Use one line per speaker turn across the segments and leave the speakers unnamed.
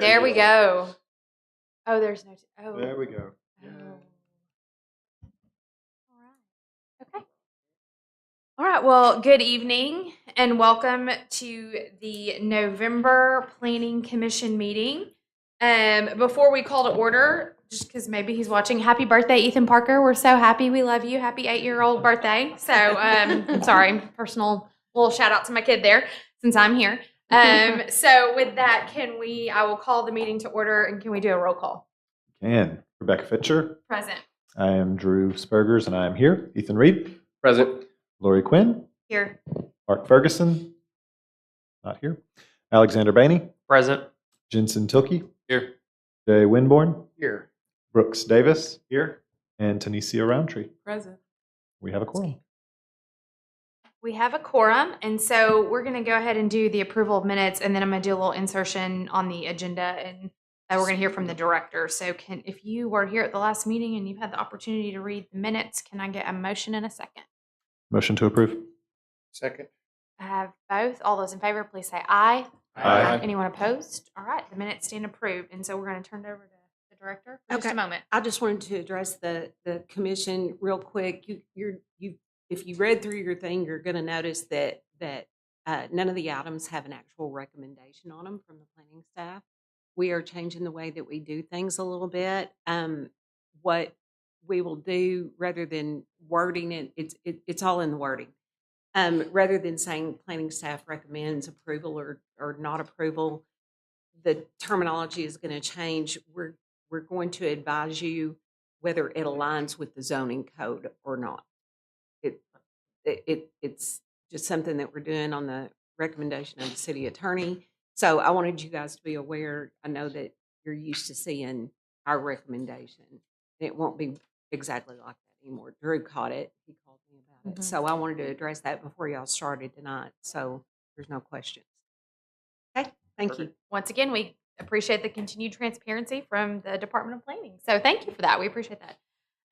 There we go. Oh, there's no. Oh.
There we go.
Oh. All right. Okay. All right. Well, good evening and welcome to the November Planning Commission meeting. Before we call to order, just because maybe he's watching, happy birthday, Ethan Parker. We're so happy. We love you. Happy 8-year-old birthday. So, I'm sorry, personal little shout out to my kid there since I'm here. So with that, I will call the meeting to order and can we do a roll call?
And Rebecca Fitcher.
Present.
I am Drew Spurgers and I am here. Ethan Reed.
Present.
Lori Quinn.
Here.
Mark Ferguson. Not here. Alexander Bainey.
Present.
Jensen Tilkey.
Here.
Jay Winborn.
Here.
Brooks Davis.
Here.
And Tanisha Roundtree.
Present.
We have a quorum.
We have a quorum, and so we're going to go ahead and do the approval of minutes, and then I'm going to do a little insertion on the agenda, and we're going to hear from the director. So if you were here at the last meeting and you've had the opportunity to read the minutes, can I get a motion in a second?
Motion to approve.
Second.
I have both. All those in favor, please say aye.
Aye.
Anyone opposed? All right, the minutes stand approved, and so we're going to turn it over to the director for just a moment.
I just wanted to address the commission real quick. If you read through your thing, you're going to notice that none of the items have an actual recommendation on them from the planning staff. We are changing the way that we do things a little bit. What we will do, rather than wording it, it's all in the wording. Rather than saying planning staff recommends approval or not approval, the terminology is going to change. We're going to advise you whether it aligns with the zoning code or not. It's just something that we're doing on the recommendation of the city attorney. So I wanted you guys to be aware. I know that you're used to seeing our recommendation. It won't be exactly like that anymore. Drew caught it. He called me about it. So I wanted to address that before y'all started tonight. So there's no questions. Okay, thank you.
Once again, we appreciate the continued transparency from the Department of Planning. So thank you for that. We appreciate that.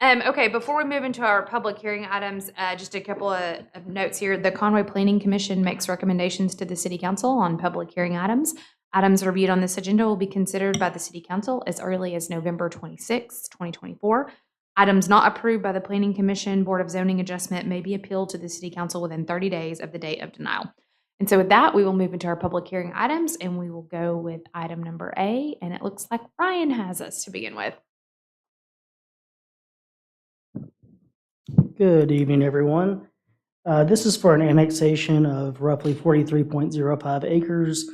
Okay, before we move into our public hearing items, just a couple of notes here. The Conway Planning Commission makes recommendations to the City Council on public hearing items. Items reviewed on this agenda will be considered by the City Council as early as November 26, 2024. Items not approved by the Planning Commission Board of Zoning Adjustment may be appealed to the City Council within 30 days of the date of denial. And so with that, we will move into our public hearing items, and we will go with item number A, and it looks like Ryan has us to begin with.
Good evening, everyone. This is for an annexation of roughly 43.05 acres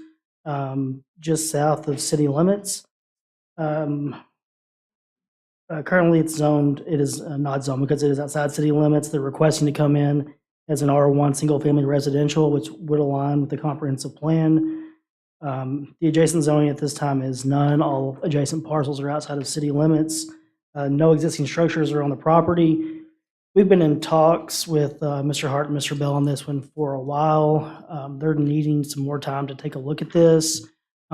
just south of city limits. Currently, it's zoned. It is not zoned because it is outside city limits. They're requesting to come in as an R1 single-family residential, which would align with the comprehensive plan. The adjacent zoning at this time is none. All adjacent parcels are outside of city limits. No existing structures are on the property. We've been in talks with Mr. Hart and Mr. Bell on this one for a while. They're needing some more time to take a look at this.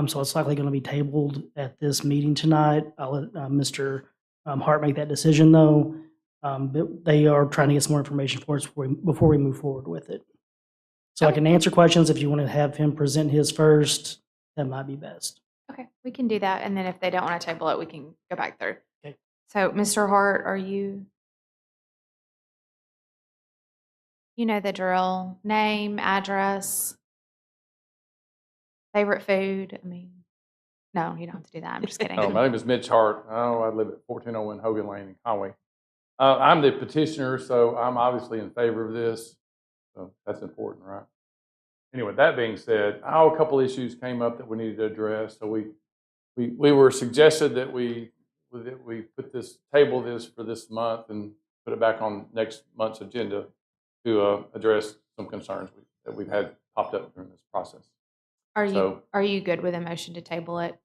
So it's likely going to be tabled at this meeting tonight. I'll let Mr. Hart make that decision, though. But they are trying to get some more information for us before we move forward with it. So I can answer questions. If you want to have him present his first, that might be best.
Okay, we can do that. And then if they don't want to table it, we can go back through.
Okay.
So, Mr. Hart, are you? You know the drill. Name, address, favorite food. I mean, no, you don't have to do that. I'm just kidding.
My name is Mitch Hart. I live at 1401 Hogan Lane in Conway. I'm the petitioner, so I'm obviously in favor of this. So that's important, right? Anyway, that being said, a couple issues came up that we needed to address. So we were suggested that we table this for this month and put it back on next month's agenda to address some concerns that we've had popped up during this process.
Are you good with a motion to table it?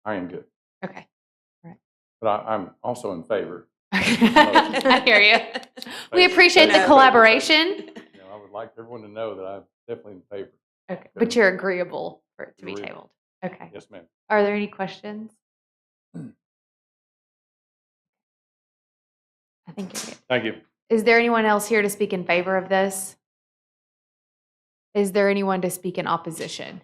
I am good.
Okay. All right.
But I'm also in favor.
I hear you. We appreciate the collaboration.
I would like everyone to know that I'm definitely in favor.
Okay. But you're agreeable for it to be tabled. Okay.
Yes, ma'am.
Are there any questions? I think you're good.
Thank you.
Is there anyone else here to speak in favor of this? Is there anyone to speak in opposition?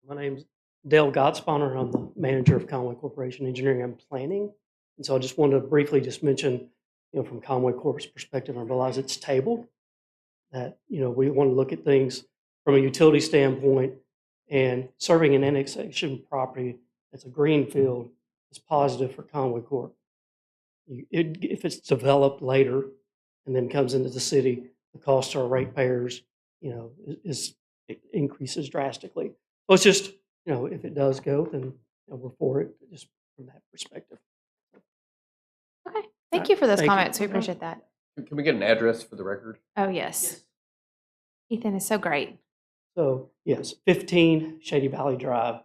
My name's Dale Gottsponer. I'm the manager of Conway Corporation Engineering and Planning. And so I just wanted to briefly just mention, from Conway Corp's perspective, I realize it's tabled, that, we want to look at things from a utility standpoint, and serving an annexation property that's a greenfield is positive for Conway Corp. If it's developed later and then comes into the city, the cost to our ratepayers, it increases drastically. So it's just, if it does go, then we're for it, just from that perspective.
Okay. Thank you for those
Thank you.
comments. We appreciate that.
Can we get an address for the record?
Oh, yes. Ethan is so great.
So yes, 15 Shady Valley Drive,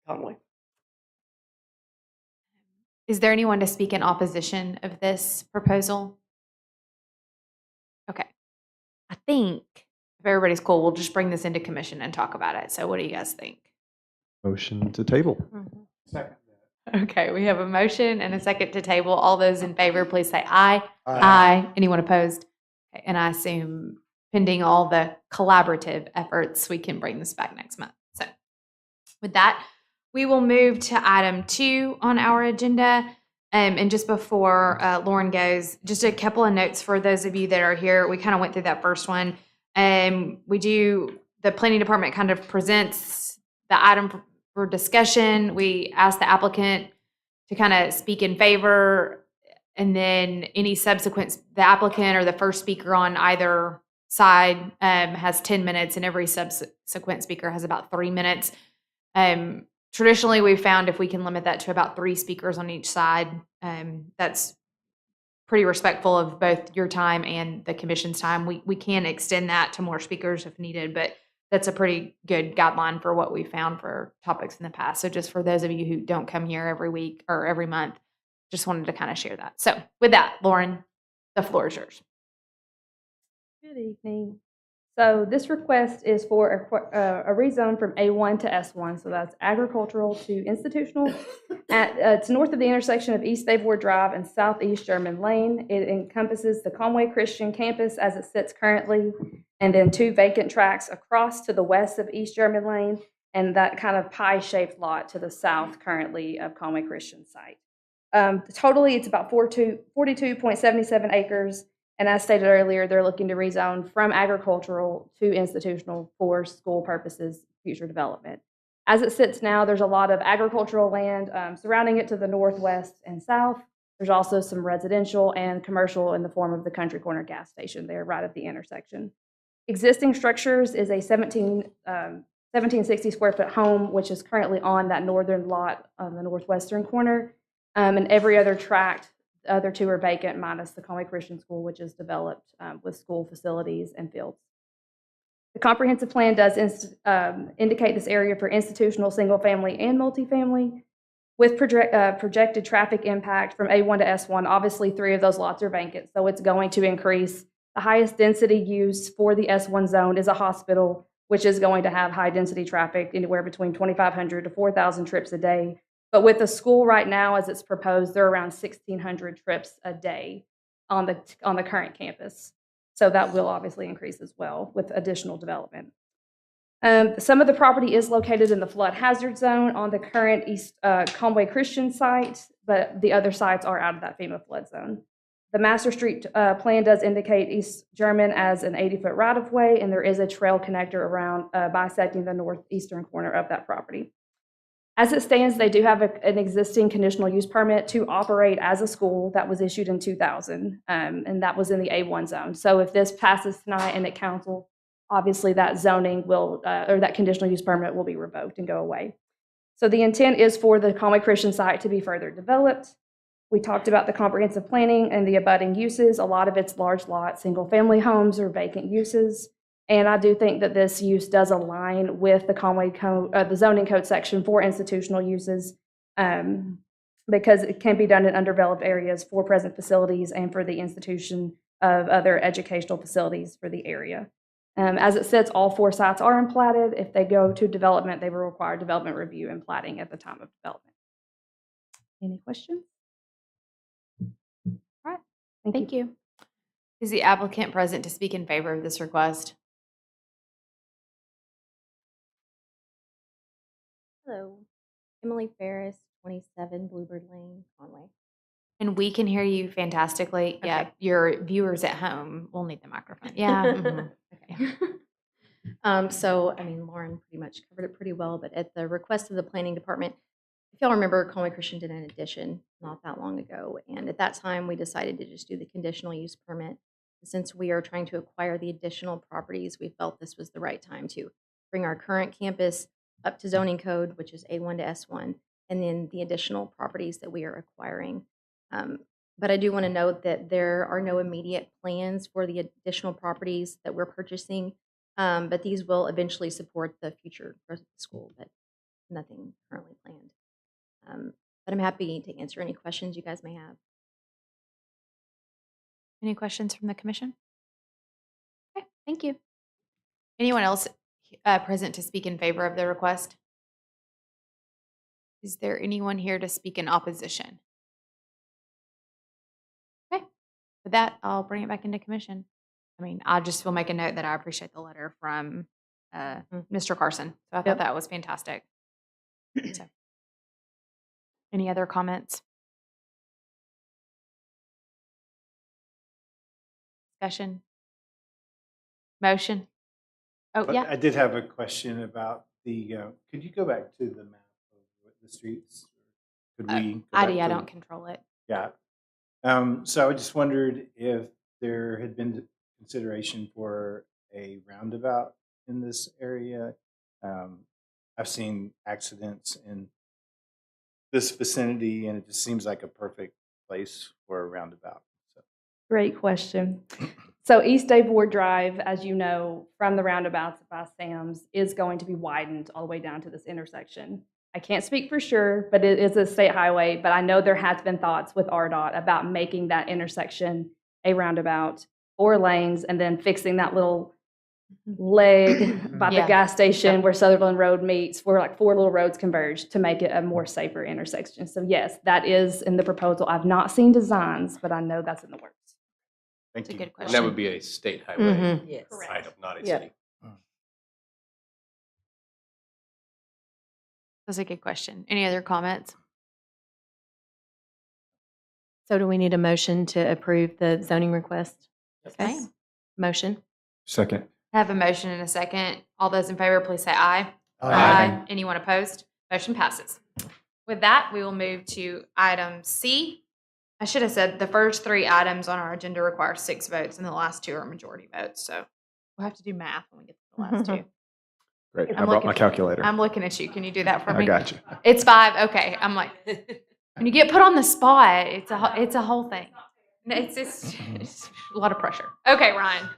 Conway.
Is there anyone to speak in opposition of this proposal? Okay. I think if everybody's cool, we'll just bring this into commission and talk about it. So what do you guys think?
Motion to table.
Second.
Okay, we have a motion and a second to table. All those in favor, please say aye. Aye. Anyone opposed? Okay, and I assume pending all the collaborative efforts, we can bring this back next month. So with that, we will move to item 2 on our agenda. And just before Lauren goes, just a couple of notes for those of you that are here. We kind of went through that first one. The planning department kind of presents the item for discussion. We ask the applicant to kind of speak in favor, and then any subsequent, the applicant or the first speaker on either side has 10 minutes, and every subsequent speaker has about 3 minutes. Traditionally, we've found if we can limit that to about 3 speakers on each side, that's pretty respectful of both your time and the commission's time. We can extend that to more speakers if needed, but that's a pretty good guideline for what we found for topics in the past. So just for those of you who don't come here every week or every month, just wanted to kind of share that. So with that, Lauren, the floor is yours.
Good evening. So this request is for a rezone from A1 to S1. So that's agricultural to institutional. It's north of the intersection of East Stabor Drive and Southeast German Lane. It encompasses the Conway Christian campus as it sits currently, and then 2 vacant tracts across to the west of East German Lane, and that kind of pie-shaped lot to the south currently of Conway Christian site. Totally, it's about 42.77 acres. And as stated earlier, they're looking to rezone from agricultural to institutional for school purposes, future development. As it sits now, there's a lot of agricultural land surrounding it to the northwest and south. There's also some residential and commercial in the form of the Country Corner gas station there right at the intersection. Existing structures is a 1760 square foot home, which is currently on that northern lot on the northwestern corner. And every other tract, the other 2 are vacant, minus the Conway Christian School, which is developed with school facilities and fields. The comprehensive plan does indicate this area for institutional, single-family, and multifamily. With projected traffic impact from A1 to S1, obviously 3 of those lots are vacant, so it's going to increase. The highest density use for the S1 zone is a hospital, which is going to have high-density traffic, anywhere between 2,500 to 4,000 trips a day. But with the school right now, as it's proposed, they're around 1,600 trips a day on the current campus. So that will obviously increase as well with additional development. Some of the property is located in the flood hazard zone on the current East Conway Christian site, but the other sites are out of that FEMA flood zone. The master street plan does indicate East German as an 80-foot right-of-way, and there is a trail connector around bisecting the northeastern corner of that property. As it stands, they do have an existing conditional use permit to operate as a school that was issued in 2000, and that was in the A1 zone. So if this passes tonight and at council, obviously that zoning will, or that conditional use permit will be revoked and go away. So the intent is for the Conway Christian site to be further developed. We talked about the comprehensive planning and the abutting uses. A lot of it's large lot, single-family homes or vacant uses. And I do think that this use does align with the Conway code, the zoning code section for institutional uses, because it can be done in undeveloped areas for present facilities and for the institution of other educational facilities for the area. As it sits, all 4 sites are platted. If they go to development, they will require development review and platting at the time of development. Any questions? All right.
Thank you. Is the applicant present to speak in favor of this request?
Hello, Emily Ferris, 27 Bluebird Lane, Conway.
And we can hear you fantastically. Yeah,
Okay.
your viewers at home will need the microphone. Yeah. mhm.
Okay. So, I mean, Lauren pretty much covered it pretty well, but at the request of the planning department, if y'all remember, Conway Christian did an addition not that long ago, and at that time, we decided to just do the conditional use permit. Since we are trying to acquire the additional properties, we felt this was the right time to bring our current campus up to zoning code, which is A1 to S1, and then the additional properties that we are acquiring. Um, But I do want to note that there are no immediate plans for the additional properties that we're purchasing, but these will eventually support the future growth of the school, but nothing currently planned. But I'm happy to answer any questions you guys may have.
Any questions from the commission? Okay, thank you. Anyone else present to speak in favor of the request? Is there anyone here to speak in opposition? Okay, with that, I'll bring it back into commission. I mean, I just will make a note that I appreciate the letter from Mr. Carson. So I thought
Yep.
that was fantastic. So, any other comments? Discussion? Motion? Oh,
But
yeah.
I did have a question about the, could you go back to the map of what the streets? Could we? go back
I
to-
don't control it.
Yeah. So I just wondered if there had been consideration for a roundabout in this area. I've seen accidents in this vicinity, and it just seems like a perfect place for a roundabout. So.
Great question. So East Dave Ward Drive, as you know, from the roundabouts by Sam's, is going to be widened all the way down to this intersection. I can't speak for sure, but it is a state highway. But I know there has been thoughts with RDOT about making that intersection a roundabout, 4 lanes, and then fixing that little leg by
Yeah.
the gas station where Sutherland Road meets, where like 4 little roads converge to make it a more safer intersection. So yes, that is in the proposal. I've not seen designs, but I know that's in the works.
Thank
It's a
you.
good
And
question.
that would be a state highway
Mhm.
Yes.
item, not a
Yeah.
city.
That's a good question. Any other comments?
So do we need a motion to approve the zoning request?
Yes,
Okay.
ma'am.
Motion?
Second.
I have a motion and a second. All those in favor, please say aye.
Aye.
Anyone opposed? Motion passes. With that, we will move to item C. I should have said the first 3 items on our agenda require 6 votes, and the last 2 are majority votes. So we'll have to do math when we get to the last 2.
Great. I
I'm
brought
looking-
my calculator.
I'm looking at you. Can you do that for me?
I got you.
It's 5. Okay. I'm like, when you get put on the spot, it's a whole thing. No, it's a lot of pressure. Okay, Ryan.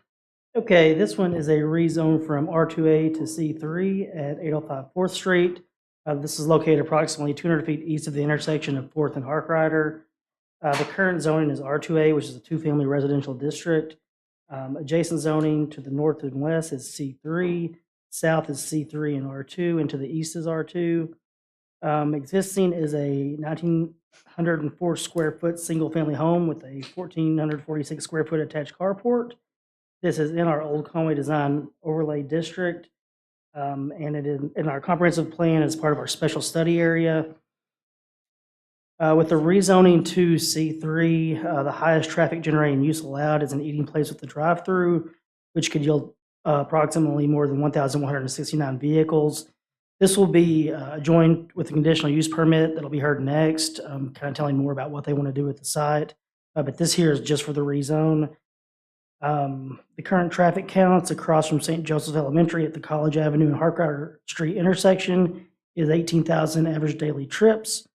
Okay, this one is a rezone from R2A to C3 at 805 4th Street. This is located approximately 200 feet east of the intersection of 4th and Harkrider. The current zoning is R2A, which is a 2-family residential district. Adjacent zoning to the north and west is C3, south is C3 and R2, and to the east is R2. Existing is a 1,904 square foot single-family home with a 1,446 square foot attached carport. This is in our old Conway Design Overlay District, and it is in our comprehensive plan as part of our special study area. With the rezoning to C3, the highest traffic generating use allowed is an eating place with a drive-through, which could yield approximately more than 1,169 vehicles. This will be joined with a conditional use permit that'll be heard next, kind of telling more about what they want to do with the site. But this here is just for the rezone. The current traffic counts across from St. Joseph's Elementary at the College Avenue and Harkrider Street intersection is 18,000 average daily trips.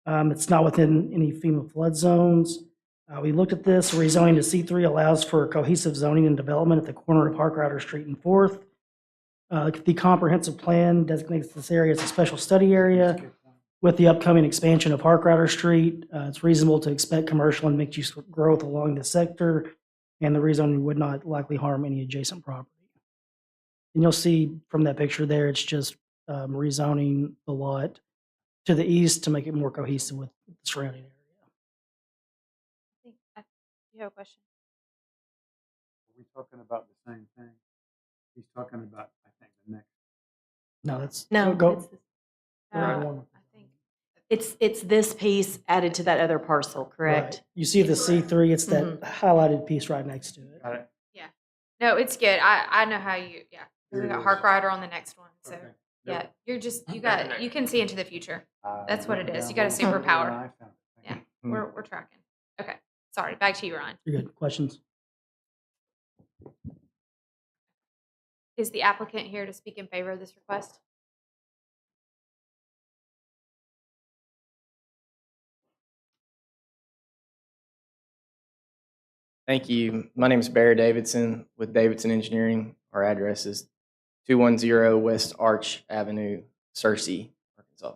It's not within any FEMA flood zones. We looked at this. Rezoning to C3 allows for cohesive zoning and development at the corner of Harkrider Street and 4th. The comprehensive plan designates this area as a special study area. With the upcoming expansion of Harkrider Street, it's reasonable to expect commercial and mixed-use growth along the sector, and the rezoning would not likely harm any adjacent property. And you'll see from that picture there, it's just rezoning the lot to the east to make it more cohesive with the surrounding area.
You have a question?
Are we talking about the same thing? He's talking about, I think, the next.
No, that's
No,
go.
it's
They're in
Uh,
one.
I think
It's this piece added to that other parcel, correct?
Right. You see the C3, it's that highlighted piece right next to it.
Got it.
no, it's good. I know how you. Yeah, we
Here it
got
is.
Hark Rider on the next one. So
Okay.
yeah, you can see into the future. That's what it is. You got a
Downloaded it and
superpower.
I found it. Thank
Yeah,
you.
we're tracking. Okay, sorry. Back to you, Ryan.
You're good. Questions?
Is the applicant here to speak in favor of this request?
Thank you. My name is Barry Davidson with Davidson Engineering. Our address is 210 West Arch Avenue, Searcy, Arkansas.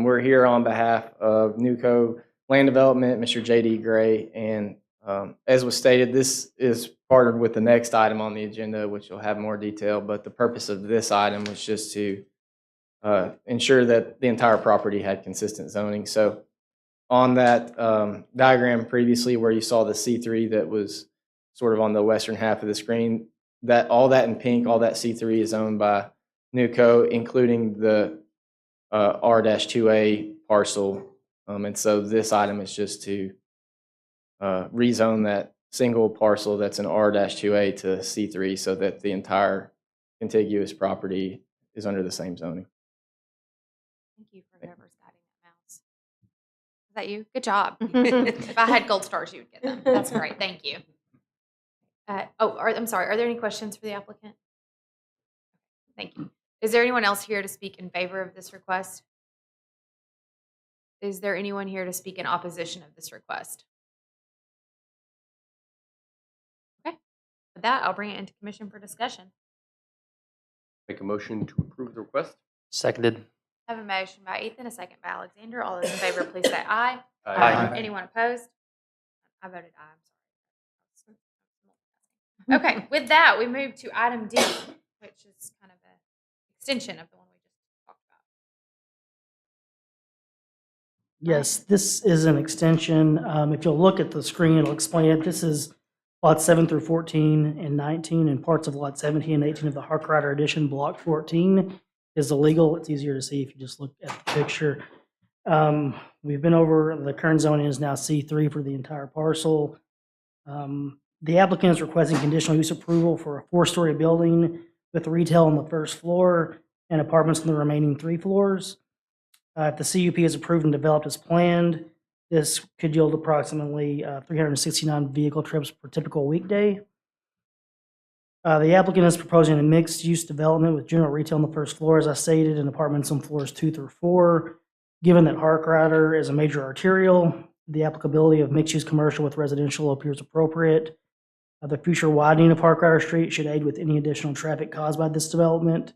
We're here on behalf of Newco Land Development, Mr. J.D. Gray, and as was stated, this is partnered with the next item on the agenda, which will have more detail, but the purpose of this item was just to ensure that the entire property had consistent zoning. So on that diagram previously where you saw the C3 that was sort of on the western half of the screen, that all that in pink, all that C3 is owned by Newco, including the R-2A parcel. And so this item is just to rezone that single parcel that's an R-2A to C3 so that the entire contiguous property is under the same zoning.
Thank you for whoever's guiding that mouse. Is that you? Good job. If I had gold stars, you would get them. That's great. Thank you. I'm sorry. Are there any questions for the applicant? Thank you. Is there anyone else here to speak in favor of this request? Is there anyone here to speak in opposition of this request? Okay. With that, I'll bring it into commission for discussion.
Make a motion to approve the request.
Seconded.
I have a motion by Ethan, a second by Alexander. All those in favor, please say aye.
Aye.
Anyone opposed? I voted aye. I'm sorry. Okay, with that, we move to item D, which is kind of an extension of the one we just talked about.
Yes, this is an extension. If you'll look at the screen, it'll explain it. This is lots 7 through 14 and 19 and parts of lot 17 and 18 of the Hark Rider Edition. Block 14 is illegal. It's easier to see if you just look at the picture. We've been over, the current zoning is now C3 for the entire parcel. The applicant is requesting conditional use approval for a 4-story building with retail on the first floor and apartments on the remaining 3 floors. If the CUP is approved and developed as planned, this could yield approximately 369 vehicle trips per typical weekday. The applicant is proposing a mixed-use development with general retail on the first floor, as I stated, and apartments on floors 2 through 4. Given that Hark Rider is a major arterial, the applicability of mixed-use commercial with residential appears appropriate. The future widening of Hark Rider Street should aid with any additional traffic caused by this development.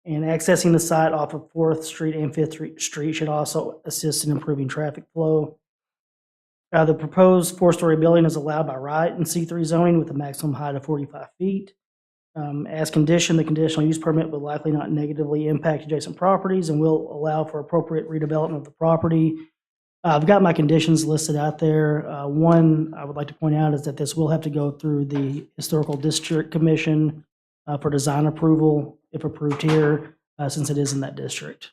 And accessing the site off of 4th Street and 5th Street should also assist in improving traffic flow. The proposed 4-story building is allowed by right in C3 zoning with a maximum height of 45 feet. As conditioned, the conditional use permit will likely not negatively impact adjacent properties and will allow for appropriate redevelopment of the property. I've got my conditions listed out there. One I would like to point out is that this will have to go through the Historical District Commission for design approval, if approved here, since it is in that district.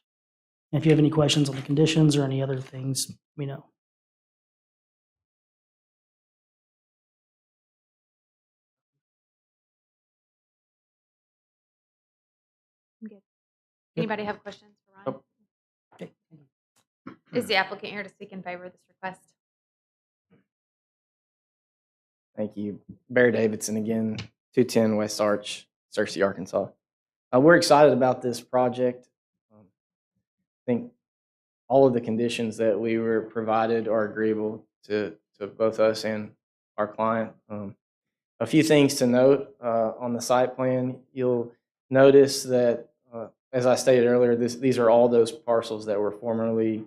And if you have any questions on the conditions or any other things, let me know.
I'm good. Anybody have questions for Ryan?
Okay.
Is the applicant here to speak in favor of this request?
Thank you. Barry Davidson again, 210 West Arch, Searcy, Arkansas. We're excited about this project. I think all of the conditions that we were provided are agreeable to both us and our client. A few things to note on the site plan. You'll notice that, as I stated earlier, these are all those parcels that were formerly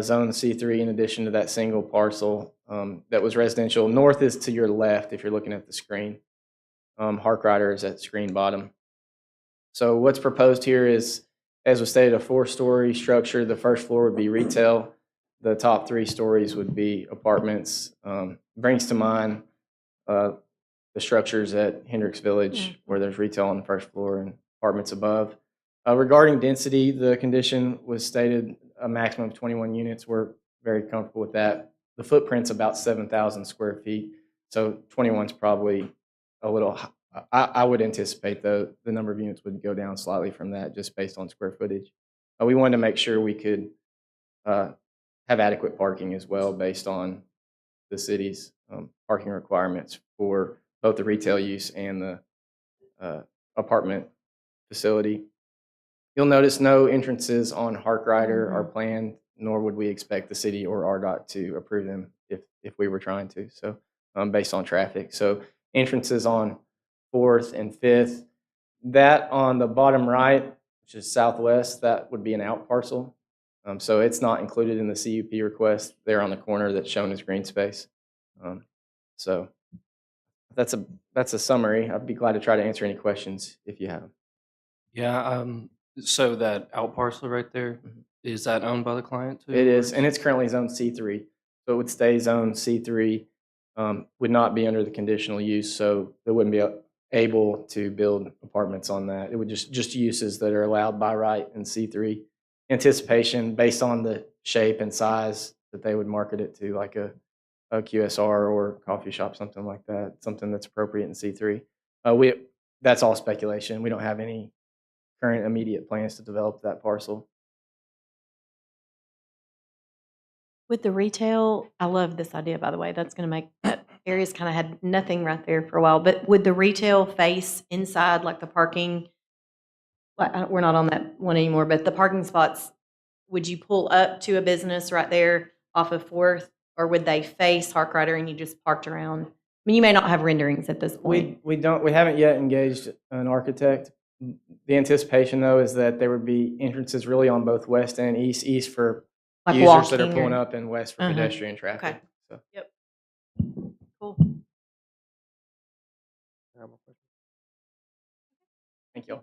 Zone C3 in addition to that single parcel that was residential. North is to your left if you're looking at the screen. Hark Rider is at the screen bottom. So what's proposed here is, as was stated, a 4-story structure. The first floor would be retail. The top 3 stories would be apartments. Brings to mind the structures at Hendricks Village where there's retail on the first floor and apartments above. Regarding density, the condition was stated a maximum of 21 units. We're very comfortable with that. The footprint's about 7,000 square feet, so 21 is probably a little. I would anticipate the number of units would go down slightly from that, just based on square footage. We wanted to make sure we could have adequate parking as well, based on the city's parking requirements for both the retail use and the apartment facility. You'll notice no entrances on Harkrider are planned, nor would we expect the city or RDOT to approve them if we were trying to. So, based on traffic. So, entrances on 4th and 5th. That on the bottom right, which is southwest, that would be an out parcel. So it's not included in the CUP request there on the corner that's shown as green space. So that's a summary. I'd be glad to try to answer any questions if you have them.
Yeah, so that out parcel right there, is that owned by the client too?
It is, and it's currently zoned C3. So it would stay zoned C3, would not be under the conditional use, so they wouldn't be able to build apartments on that. It would just uses that are allowed by right in C3. Anticipation based on the shape and size that they would market it to, like a QSR or coffee shop, something like that, something that's appropriate in C3. That's all speculation. We don't have any current immediate plans to develop that parcel.
With the retail, I love this idea, by the way. That's going to make that area's kind of had nothing right there for a while. But would the retail face inside, like the parking? We're not on that one anymore, but the parking spots, would you pull up to a business right there off of 4th, or would they face Harkrider and you just parked around? I mean, you may not have renderings at this point.
We haven't yet engaged an architect. The anticipation, though, is that there would be entrances really on both west and east. East for
Like
users that are
walking
pulling
or-
up, and west for pedestrian traffic.
Okay.
So,
Yep. Cool.
thank you.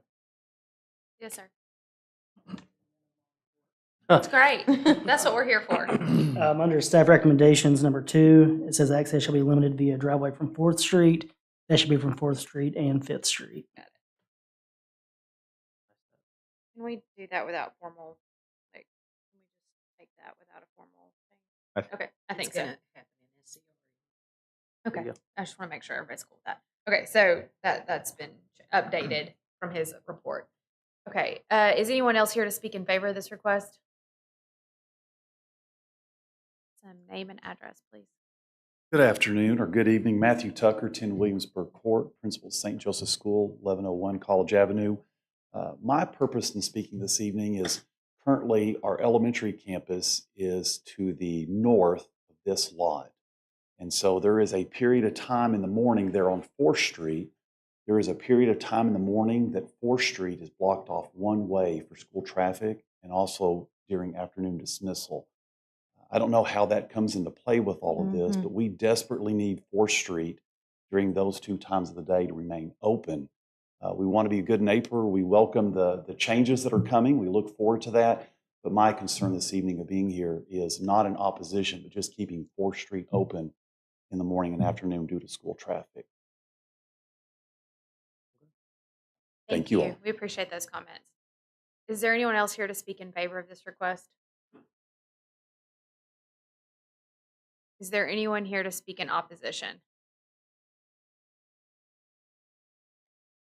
Yes, sir. That's great. That's what we're here for.
Under staff recommendations, number 2, it says access shall be limited via driveway from 4th Street. That should be from 4th Street and 5th Street.
Can we do that without formal, like, can we just take that without a formal thing? Okay, I think so. Okay, I just want to make sure everybody's cool with that. Okay, so that's been updated from his report. Okay, is anyone else here to speak in favor of this request? Some name and address, please.
Good afternoon or good evening. Matthew Tucker, 10 Williamsburg Court, Principal, St. Joseph School, 1101 College Avenue. My purpose in speaking this evening is currently our elementary campus is to the north of this lot. And so there is a period of time in the morning there on 4th Street. There is a period of time in the morning that 4th Street is blocked off one way for school traffic and also during afternoon dismissal. I don't know how that comes into play with all of this, but we desperately need 4th Street during those 2 times of the day to remain open. We want to be a good neighbor. We welcome the changes that are coming. We look forward to that. But my concern this evening of being here is not in opposition, but just keeping 4th Street open in the morning and afternoon due to school traffic. Thank you all.
We appreciate those comments. Is there anyone else here to speak in favor of this request? Is there anyone here to speak in opposition?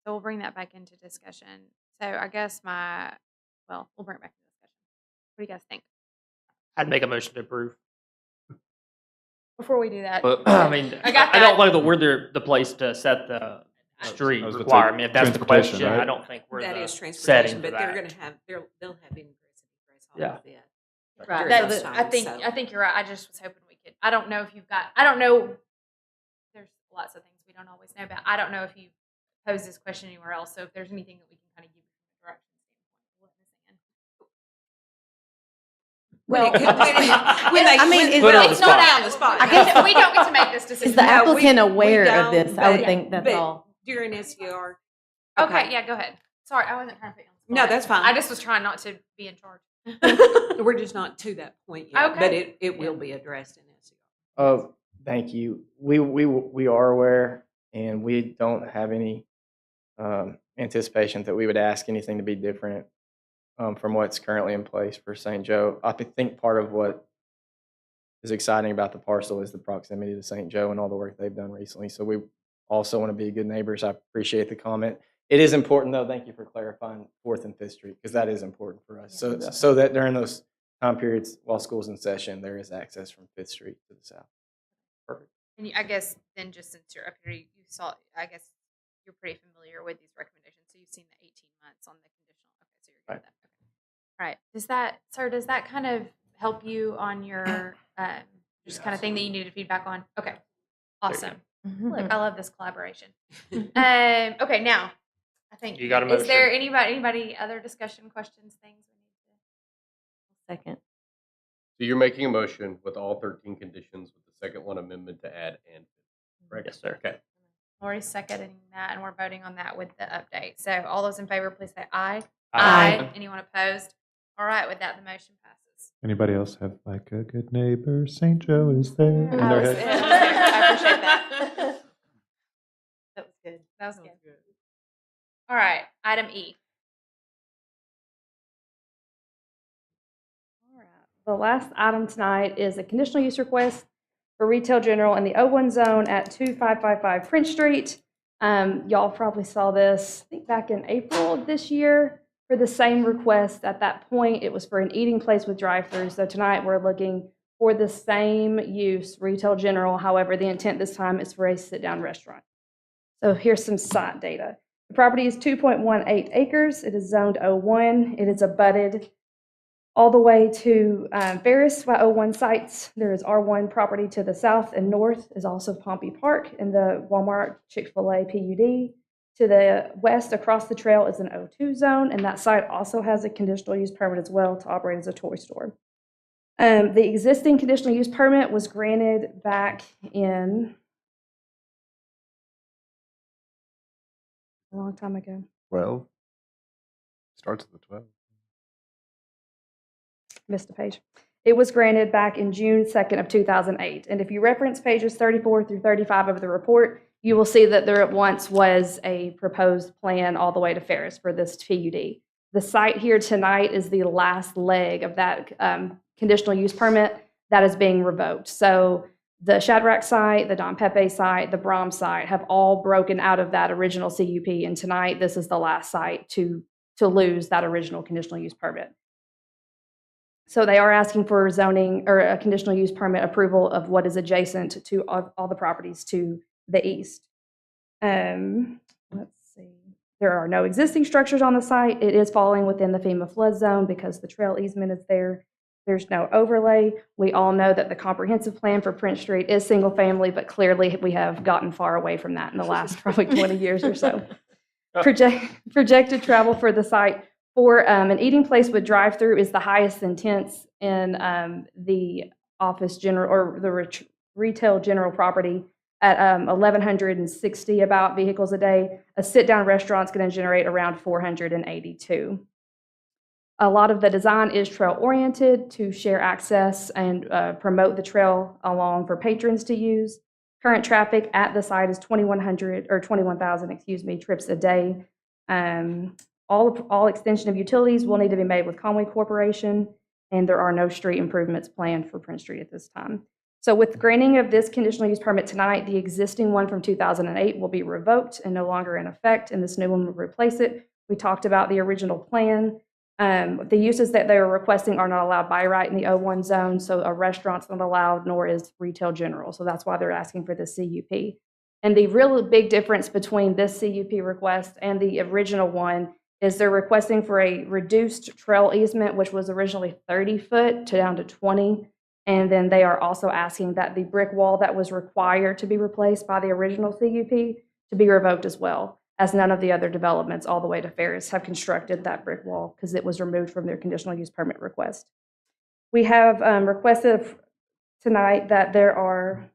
So we'll bring that back into discussion. So I guess we'll bring it back to discussion. What do you guys think?
I'd make a motion to approve.
Before we do that,
But I mean,
I got
I don't
that.
know that we're the place to set the street
I was gonna say
requirement. If that's the
transportation,
question,
right?
I don't think we're
That
the
is
setting
transportation,
for
but they're
that.
going to have, they'll have ingress and egress all
Yeah.
of it.
Right.
during
I
those times,
think
so.
I think you're right. I just was hoping we could. I don't know if you've got. I don't know. There's lots of things we don't always know about. I don't know if you posed this question anywhere else. So if there's anything that we can kind of give you from a direction standpoint,
It's not on the spot.
I guess-
we don't get to make this decision.
Is the
No, we-
applicant
we
aware of
don't,
this? I would
but-
think that's
but
all.
During SCR.
Okay, yeah, go ahead. Sorry, I wasn't trying to put you on the
No,
spot.
that's fine.
I just was trying not to be in charge.
We're just not to that point yet, but
Okay.
it will be addressed in SCR.
Thank you. We are aware, and we don't have any anticipation that we would ask anything to be different from what's currently in place for St. Joe. I think part of what is exciting about the parcel is the proximity to St. Joe and all the work they've done recently. So we also want to be good neighbors. I appreciate the comment. It is important, though. Thank you for clarifying 4th and 5th Street, because that is important for us. So that during those time periods while school's in session, there is access from 5th Street to the south.
Perfect.
And I guess then, just since you're up here, you saw. I guess you're pretty familiar with these recommendations, so you've seen the 18 months on the conditional. Okay, so you're good with that. Okay. All right. Does that kind of help you on your just kind of thing that you needed feedback on? Okay. Awesome. Look, I love this collaboration. Okay, now I think
You got a
is there
motion.
anybody other discussion, questions, things we need to?
Second.
So you're making a motion with all 13 conditions with the second one amendment to add and. Right?
Yes, sir.
Okay.
Lori's seconding that, and we're voting on that with the update. So all those in favor, please say aye.
Aye.
Anyone opposed? All right, with that, the motion passes.
Anybody else have like a good neighbor? St. Joe is there. in
I
their
was-
head?
I appreciate that.
That was good.
That was good. All right, item E.
All right. The last item tonight is a conditional use request for retail general in the O1 zone at 2555 Prince Street. Y'all probably saw this, I think back in April of this year for the same request. At that point, it was for an eating place with drive-through. So tonight we're looking for the same use, retail general. However, the intent this time is for a sit-down restaurant. So here's some site data. The property is 2.18 acres. It is zoned O1. It is abutted all the way to Ferris by O1 sites. There is R1 property to the south, and north is also Pompey Park and the Walmart Chick-fil-A PUD. To the west across the trail is an O2 zone, and that site also has a conditional use permit as well to operate as a toy store. The existing conditional use permit was granted back in a long time ago.
12. Starts at the 12.
Missed a page. It was granted back in June 2nd of 2008. And if you reference pages 34 through 35 of the report, you will see that there once was a proposed plan all the way to Ferris for this PUD. The site here tonight is the last leg of that conditional use permit that is being revoked. So the Shadrach site, the Don Pepe site, the Brom site have all broken out of that original CUP. And tonight, this is the last site to lose that original conditional use permit. So they are asking for zoning or a conditional use permit approval of what is adjacent to all the properties to the east. Let's see. There are no existing structures on the site. It is falling within the FEMA flood zone because the trail easement is there. There's no overlay. We all know that the comprehensive plan for Prince Street is single family, but clearly we have gotten far away from that in the last probably 20 years or so. Projected travel for the site for an eating place with drive-through is the highest intense in the office general or the retail general property at 1,160 about vehicles a day. A sit-down restaurant is going to generate around 482. A lot of the design is trail-oriented to share access and promote the trail along for patrons to use. Current traffic at the site is 21,000, trips a day. All extension of utilities will need to be made with Conway Corporation, and there are no street improvements planned for Prince Street at this time. So with granting of this conditional use permit tonight, the existing one from 2008 will be revoked and no longer in effect, and this new one will replace it. We talked about the original plan. The uses that they are requesting are not allowed by right in the O1 zone, so a restaurant's not allowed, nor is retail general. So that's why they're asking for the CUP. And the real big difference between this CUP request and the original one is they're requesting for a reduced trail easement, which was originally 30 foot down to 20. And then they are also asking that the brick wall that was required to be replaced by the original CUP to be revoked as well, as none of the other developments all the way to Ferris have constructed that brick wall because it was removed from their conditional use permit request. We have requested tonight that there are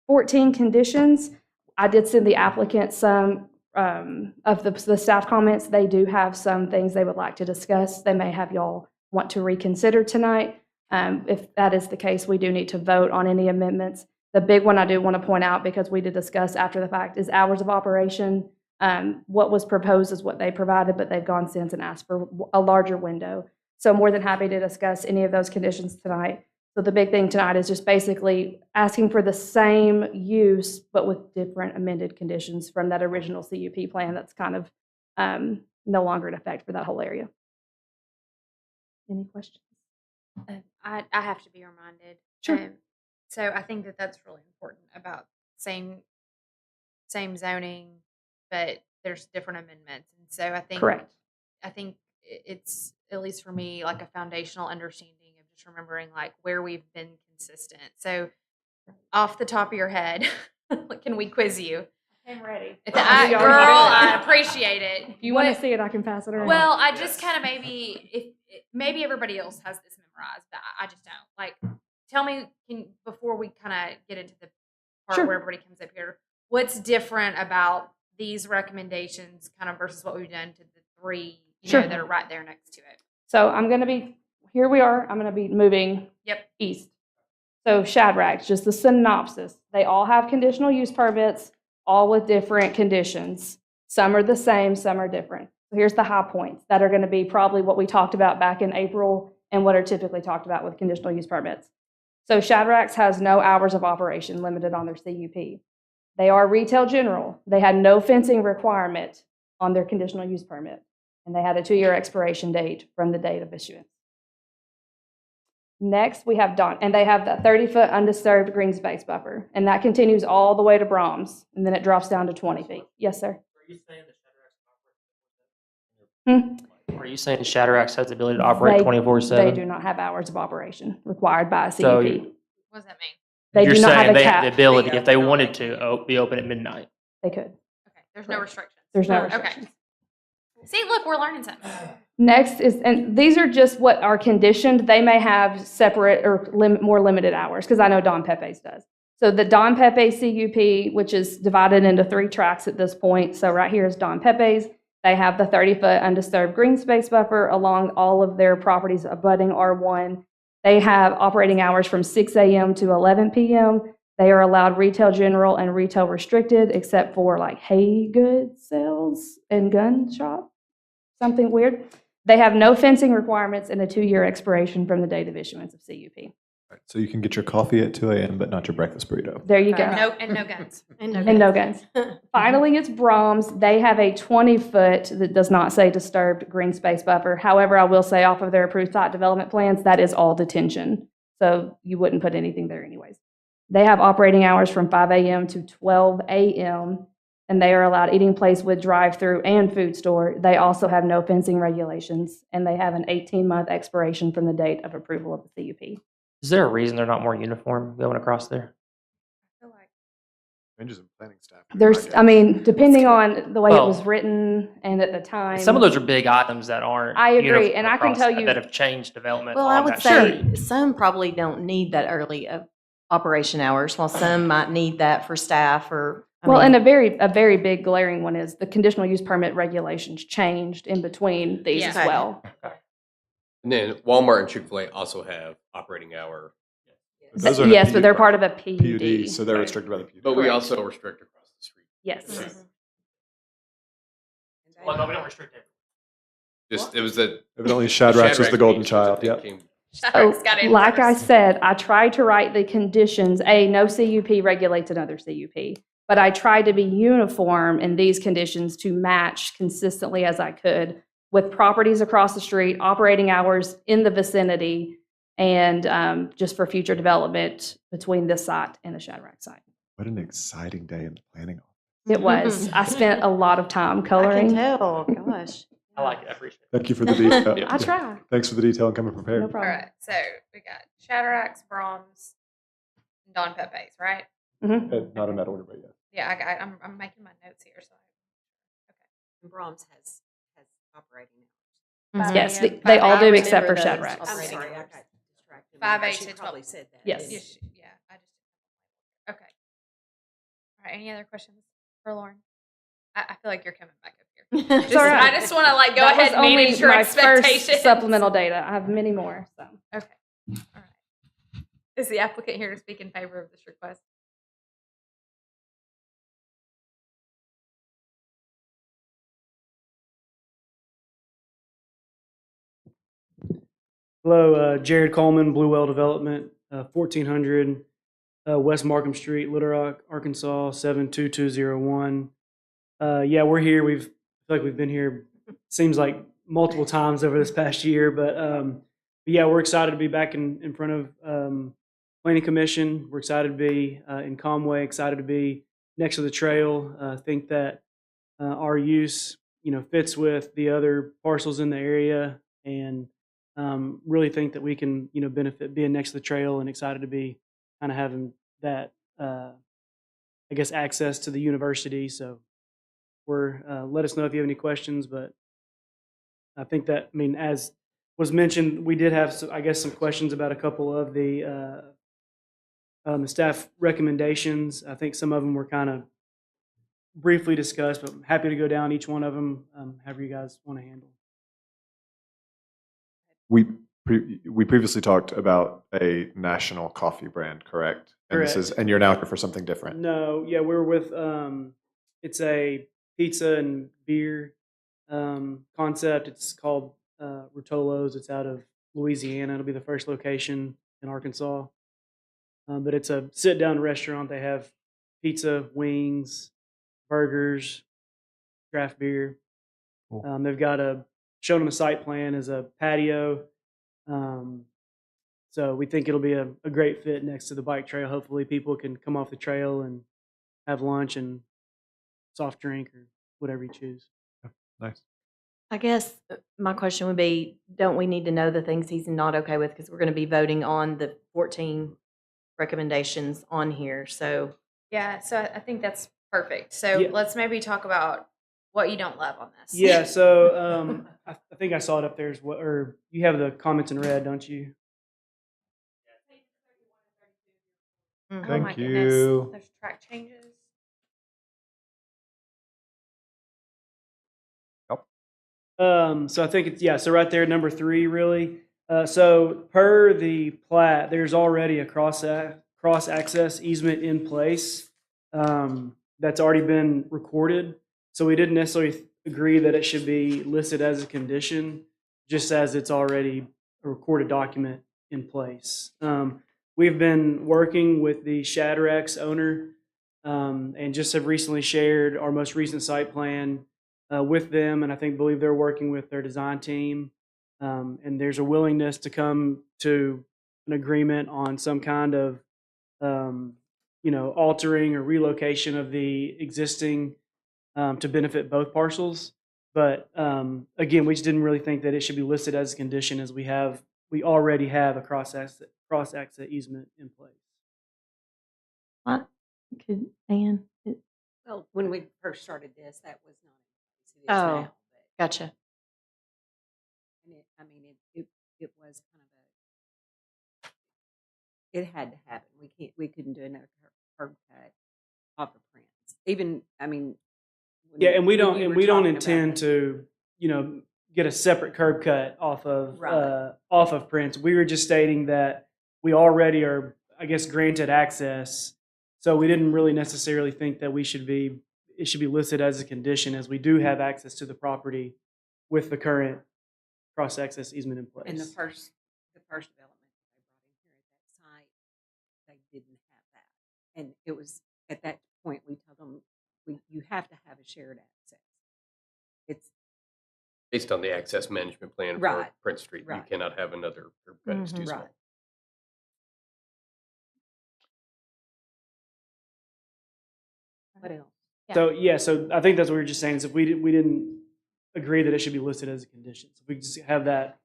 14 conditions. I did send the applicant some of the staff comments. They do have some things they would like to discuss. They may have y'all want to reconsider tonight. If that is the case, we do need to vote on any amendments. The big one I do want to point out, because we did discuss after the fact, is hours of operation. What was proposed is what they provided, but they've gone since and asked for a larger window. So more than happy to discuss any of those conditions tonight. So the big thing tonight is just basically asking for the same use, but with different amended conditions from that original CUP plan that's kind of no longer in effect for that whole area. Any questions?
I have to be reminded.
Sure.
So I think that that's really important about same zoning, but there's different amendments. And so I think
Correct.
I think it's, at least for me, like a foundational understanding of just remembering like where we've been consistent. So off the top of your head, can we quiz you?
I'm ready.
Girl, I appreciate it.
If you want to see it, I can pass it around.
Well, I just kind of maybe everybody else has this memorized, but I just don't. Like, tell me, before we kind of get into the part
Sure.
where everybody comes up here, what's different about these recommendations kind of versus what we've done to the three,
Sure.
that are right there next to it?
So I'm going to be, here we are, I'm going to be moving east. So Shadrack's, just the synopsis. They all have conditional use permits, all with different conditions. Some are the same, some are different. So here's the high points that are going to be probably what we talked about back in April and what are typically talked about with conditional use permits. So Shadrack's has no hours of operation limited on their CUP. They are retail general. They had no fencing requirement on their conditional use permit, and they had a 2-year expiration date from the date of issuance. Next, we have Don, and they have the 30-foot undisturbed green space buffer, and that continues all the way to Brahms, and then it drops down to 20 feet. Yes, sir?
Are you saying Shadrack's has the ability to operate 24/7?
They do not have hours of operation required by a CUP.
So
What does that mean?
They
You're
do not have
saying
a
they
cap.
have the ability, if they wanted to, be open at midnight?
They could.
Okay, there's no restrictions.
There's no
Okay.
restrictions.
See, look, we're learning something.
Next is, and these are just what are conditioned. They may have separate or more limited hours, because I know Don Pepe's does. So the Don Pepe CUP, which is divided into 3 tracks at this point. So right here is Don Pepe's. They have the 30-foot undisturbed green space buffer along all of their properties abutting R1. They have operating hours from 6 a.m. to 11 p.m. They are allowed retail general and retail restricted, except for like hay goods sales and gun shop, something weird. They have no fencing requirements and a 2-year expiration from the date of issuance of CUP.
Right, so you can get your coffee at 2 a.m., but not your breakfast burrito.
There you go.
No guns.
And no
And no guns. Finally, it's Brahms. They have a 20-foot that does not say disturbed green space buffer. However, I will say off of their approved site development plans, that is all detention. So you wouldn't put anything there anyways. They have operating hours from 5 a.m. to 12 a.m., and they are allowed eating place with drive-through and food store. They also have no fencing regulations, and they have an 18-month expiration from the date of approval of the CUP.
Is there a reason they're not more uniform going across there?
Changes in planning staff.
There's, I mean, depending on the way it was written and at the time.
Some of those are big items that aren't.
I agree,
uniform
and I can
across
tell
that,
you-
that have changed development.
Well, I
on
would
that
say
street.
some probably don't need that early operation hours, while some might need that for staff or.
Well, and a very big glaring one is the conditional use permit regulations changed in between these as
Okay.
well.
And then Walmart and Chick-fil-A also have operating hour.
Those are in a
Yes, but they're
PUD,
part of a PUD.
PUD, so they're restricted by the PUD.
But we
Correct.
also restrict across the street.
Yes.
Well, no, we don't restrict it.
Just, it was a.
Evidently Shadrack's was the golden child, yep.
So, like I said, I tried to write the conditions. No CUP regulates another CUP, but I tried to be uniform in these conditions to match consistently as I could with properties across the street, operating hours in the vicinity, and just for future development between this site and the Shadrack site.
What an exciting day in the planning office.
It was. I spent a lot of time
I can
coloring.
tell, gosh.
I like it. I appreciate it.
Thank you for the detail.
I try.
Thanks for the detail and coming prepared.
No
All
problem.
right, so we got Shadrack's, Brahms, and Don Pepe's, right?
Mhm.
Not in that order, but yeah.
Yeah, I'm making my notes here. So,
And Brahms has operating
okay.
Yes,
5 a.m.
they all do
I
except for
remember those
Shadrack's.
I'm
operating
sorry, I
hours.
got distracted.
5
I
a.m.
should
to
probably
12.
said that.
Yes.
Yeah, I just. Okay. All right. Any other questions for Lauren? I feel like you're coming back up here.
It's all right.
I just want to like go
That was
ahead and manage
only
your
my
expectations.
first supplemental data. I have many more. So.
Okay. All right. Is the applicant here to speak in favor of this request?
Hello, Jared Coleman, Blue Well Development, 1400 West Markham Street, Little Rock, Arkansas, 72201. Yeah, we're here. I feel like we've been here, seems like multiple times over this past year, but yeah, we're excited to be back in front of Planning Commission. We're excited to be in Conway, excited to be next to the trail. Think that our use, fits with the other parcels in the area, and really think that we can, benefit being next to the trail, and excited to be kind of having that, I guess, access to the university. So let us know if you have any questions, but I think that, as was mentioned, we did have, I guess, some questions about a couple of the staff recommendations. I think some of them were kind of briefly discussed, but I'm happy to go down each one of them, however you guys want to handle.
We previously talked about a national coffee brand, correct? And
Correct.
and you're now looking for something different.
No, yeah, we're with it's a pizza and beer concept. It's called Rotolo's. It's out of Louisiana. It'll be the first location in Arkansas. But it's a sit-down restaurant. They have pizza, wings, burgers, draft beer.
Cool.
They've got shown on the site plan as a patio. So we think it'll be a great fit next to the bike trail. Hopefully people can come off the trail and have lunch and soft drink or whatever you choose.
Nice.
I guess my question would be, don't we need to know the things he's not okay with? Because we're going to be voting on the 14 recommendations on here. So
Yeah, so I think that's perfect. So
Yeah.
let's maybe talk about what you don't love on this.
Yeah, so I think I saw it up there as well, or you have the comments in red, don't you?
Oh my
Thank
goodness,
you.
there's track changes.
So I think so right there, number 3, really. So per the plat, there's already a cross access easement in place that's already been recorded. So we didn't necessarily agree that it should be listed as a condition, just as it's already a recorded document in place. We've been working with the Shadrax owner and just have recently shared our most recent site plan with them, and believe they're working with their design team, and there's a willingness to come to an agreement on some kind of altering or relocation of the existing to benefit both parcels. But again, we just didn't really think that it should be listed as a condition, as we already have a cross access easement in place.
what could Ann?
Well, when we first started this, that was not in place. It is
Oh,
now,
gotcha.
and it was kind of it had to happen. We couldn't do another curb cut off of Prince. Even,
Yeah, and we
when
don't
you were
and we don't
talking about
intend
it.
to get a separate curb cut off of
Right.
Prince. We were just stating that we already are, I guess, granted access, so we didn't really necessarily think that it should be listed as a condition, as we do have access to the property with the current cross access easement in place.
And the first development that they brought in here at that site, they didn't have that. And it was at that point we told them you have to have a shared access. It's
Based on the access management plan for
Right,
Prince Street, you
right.
cannot have another curb cut. It's too
Mhm.
small.
right. What else?
So I think that's what we were just saying, is if we didn't agree that it should be listed as a condition, so we just have that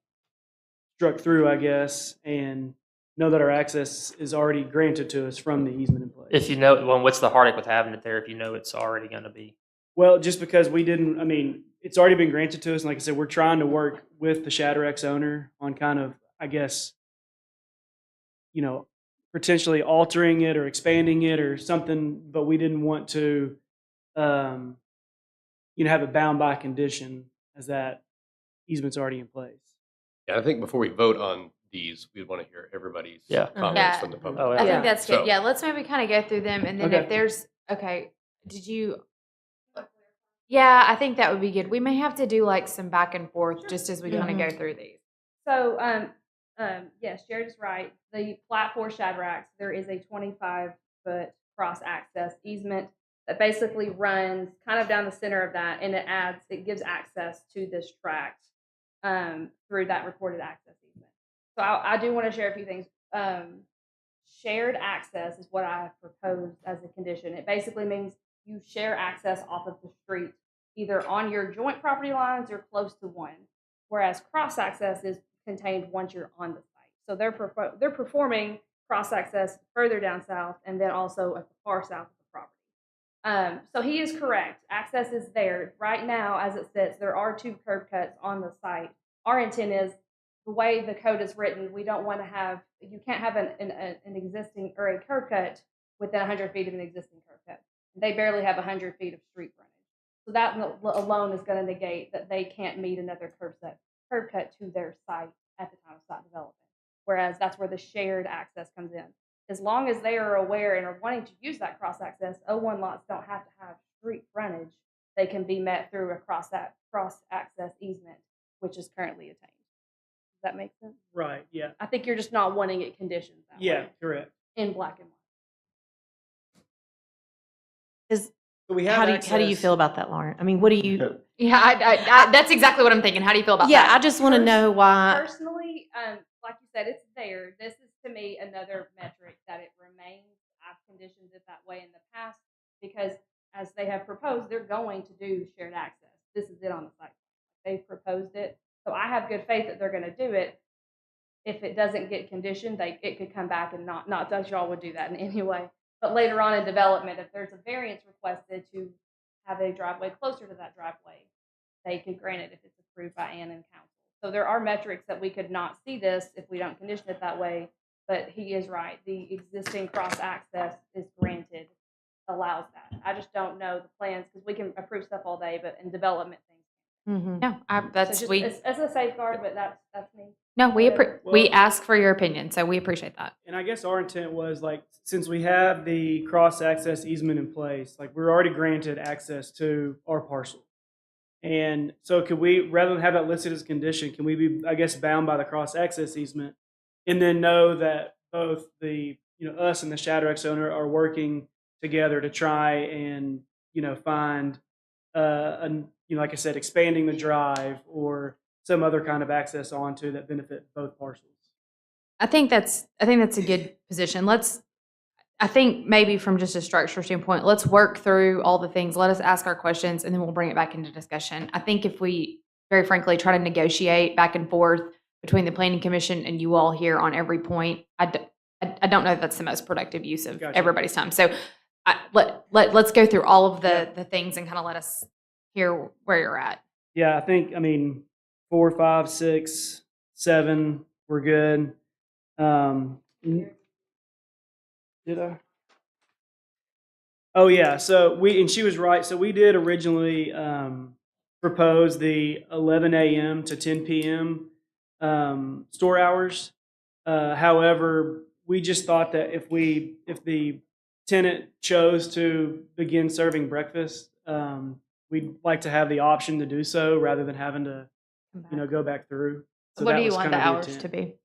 struck through, I guess, and know that our access is already granted to us from the easement in place.
If you know, well, what's the heartache with having it there if you know it's already going to be?
Well, just because we didn't, it's already been granted to us, and like I said, we're trying to work with the Shadrax owner on kind of, I guess, potentially altering it or expanding it or something, but we didn't want to, have it bound by condition, as that easement's already in place.
Yeah, I think before we vote on these, we want to hear everybody's
Yeah.
comments
Yeah.
from the public.
Oh,
I
yeah.
think that's good.
So-
Yeah, let's maybe kind of go through them, and then
Okay.
if there's did you? Yeah, I think that would be good. We may have to do like some back and forth just as we kind of go through these.
So yes, Jared is right. The plat for Shadrack's, there is a 25-foot cross-access easement that basically runs kind of down the center of that, and it gives access to this tract through that recorded access easement. So I do want to share a few things. Shared access is what I have proposed as a condition. It basically means you share access off of the street, either on your joint property lines or close to one, whereas cross access is contained once you're on the site. So they're performing cross access further down south and then also at the far south of the property. So he is correct. Access is there. Right now, as it sits, there are 2 curb cuts on the site. Our intent is the way the code is written, we don't want to have, you can't have an existing or a curb cut within 100 feet of an existing curb cut. They barely have 100 feet of street frontage. So that alone is going to negate that they can't meet another curb cut to their site at the time of site development. Whereas that's where the shared access comes in. As long as they are aware and are wanting to use that cross access, O1 lots don't have to have street frontage. They can be met through a cross access easement, which is currently attained. Does that make sense?
Right, yeah.
I think you're just not wanting it conditioned that
Yeah,
way.
correct.
In black and white.
So we have
How do you
access-
feel about that, Lauren? I mean, what do you?
Yeah, I that's exactly what I'm thinking. How do you feel about
Yeah,
that?
I just want to know why.
Personally, like you said, it's there. This is to me another metric that it remains. I've conditioned it that way in the past because as they have proposed, they're going to do shared access. This is it on the site. They've proposed it. So I have good faith that they're going to do it. If it doesn't get conditioned, it could come back and not that y'all would do that in any way. But later on in development, if there's a variance requested to have a driveway closer to that driveway, they could grant it if it's approved by Ann and council. So there are metrics that we could not see this if we don't condition it that way. But he is right. The existing cross access is granted, allows that. I just don't know the plans because we can approve stuff all day, but in development things.
No,
It's a safeguard, but that's me.
No, we
Well-
ask for your opinion, so we appreciate that.
And I guess our intent was like, since we have the cross-access easement in place, like we're already granted access to our parcel. And so could we, rather than have that listed as a condition, can we be, I guess, bound by the cross-access easement? And then know that both us and the Shadrack's owner are working together to try and, find, like I said, expanding the drive or some other kind of access onto that benefit both parcels.
I think that's a good position. I think maybe from just a structure standpoint, let's work through all the things. Let us ask our questions, and then we'll bring it back into discussion. I think if we, very frankly, try to negotiate back and forth between the Planning Commission and you all here on every point, I don't know if that's the most productive use of everybody's time. So let's go through all of the things and kind of let us hear where you're at.
Yeah, I think, 4, 5, 6, 7, we're good. Did I? Oh yeah, and she was right. So we did originally propose the 11 a.m. to 10 p.m. Store hours. However, we just thought that if the tenant chose to begin serving breakfast, we'd like to have the option to do so rather than having to, go back through. So
what
that
do you
was
want
kind
the
of
hours
intent.
to be?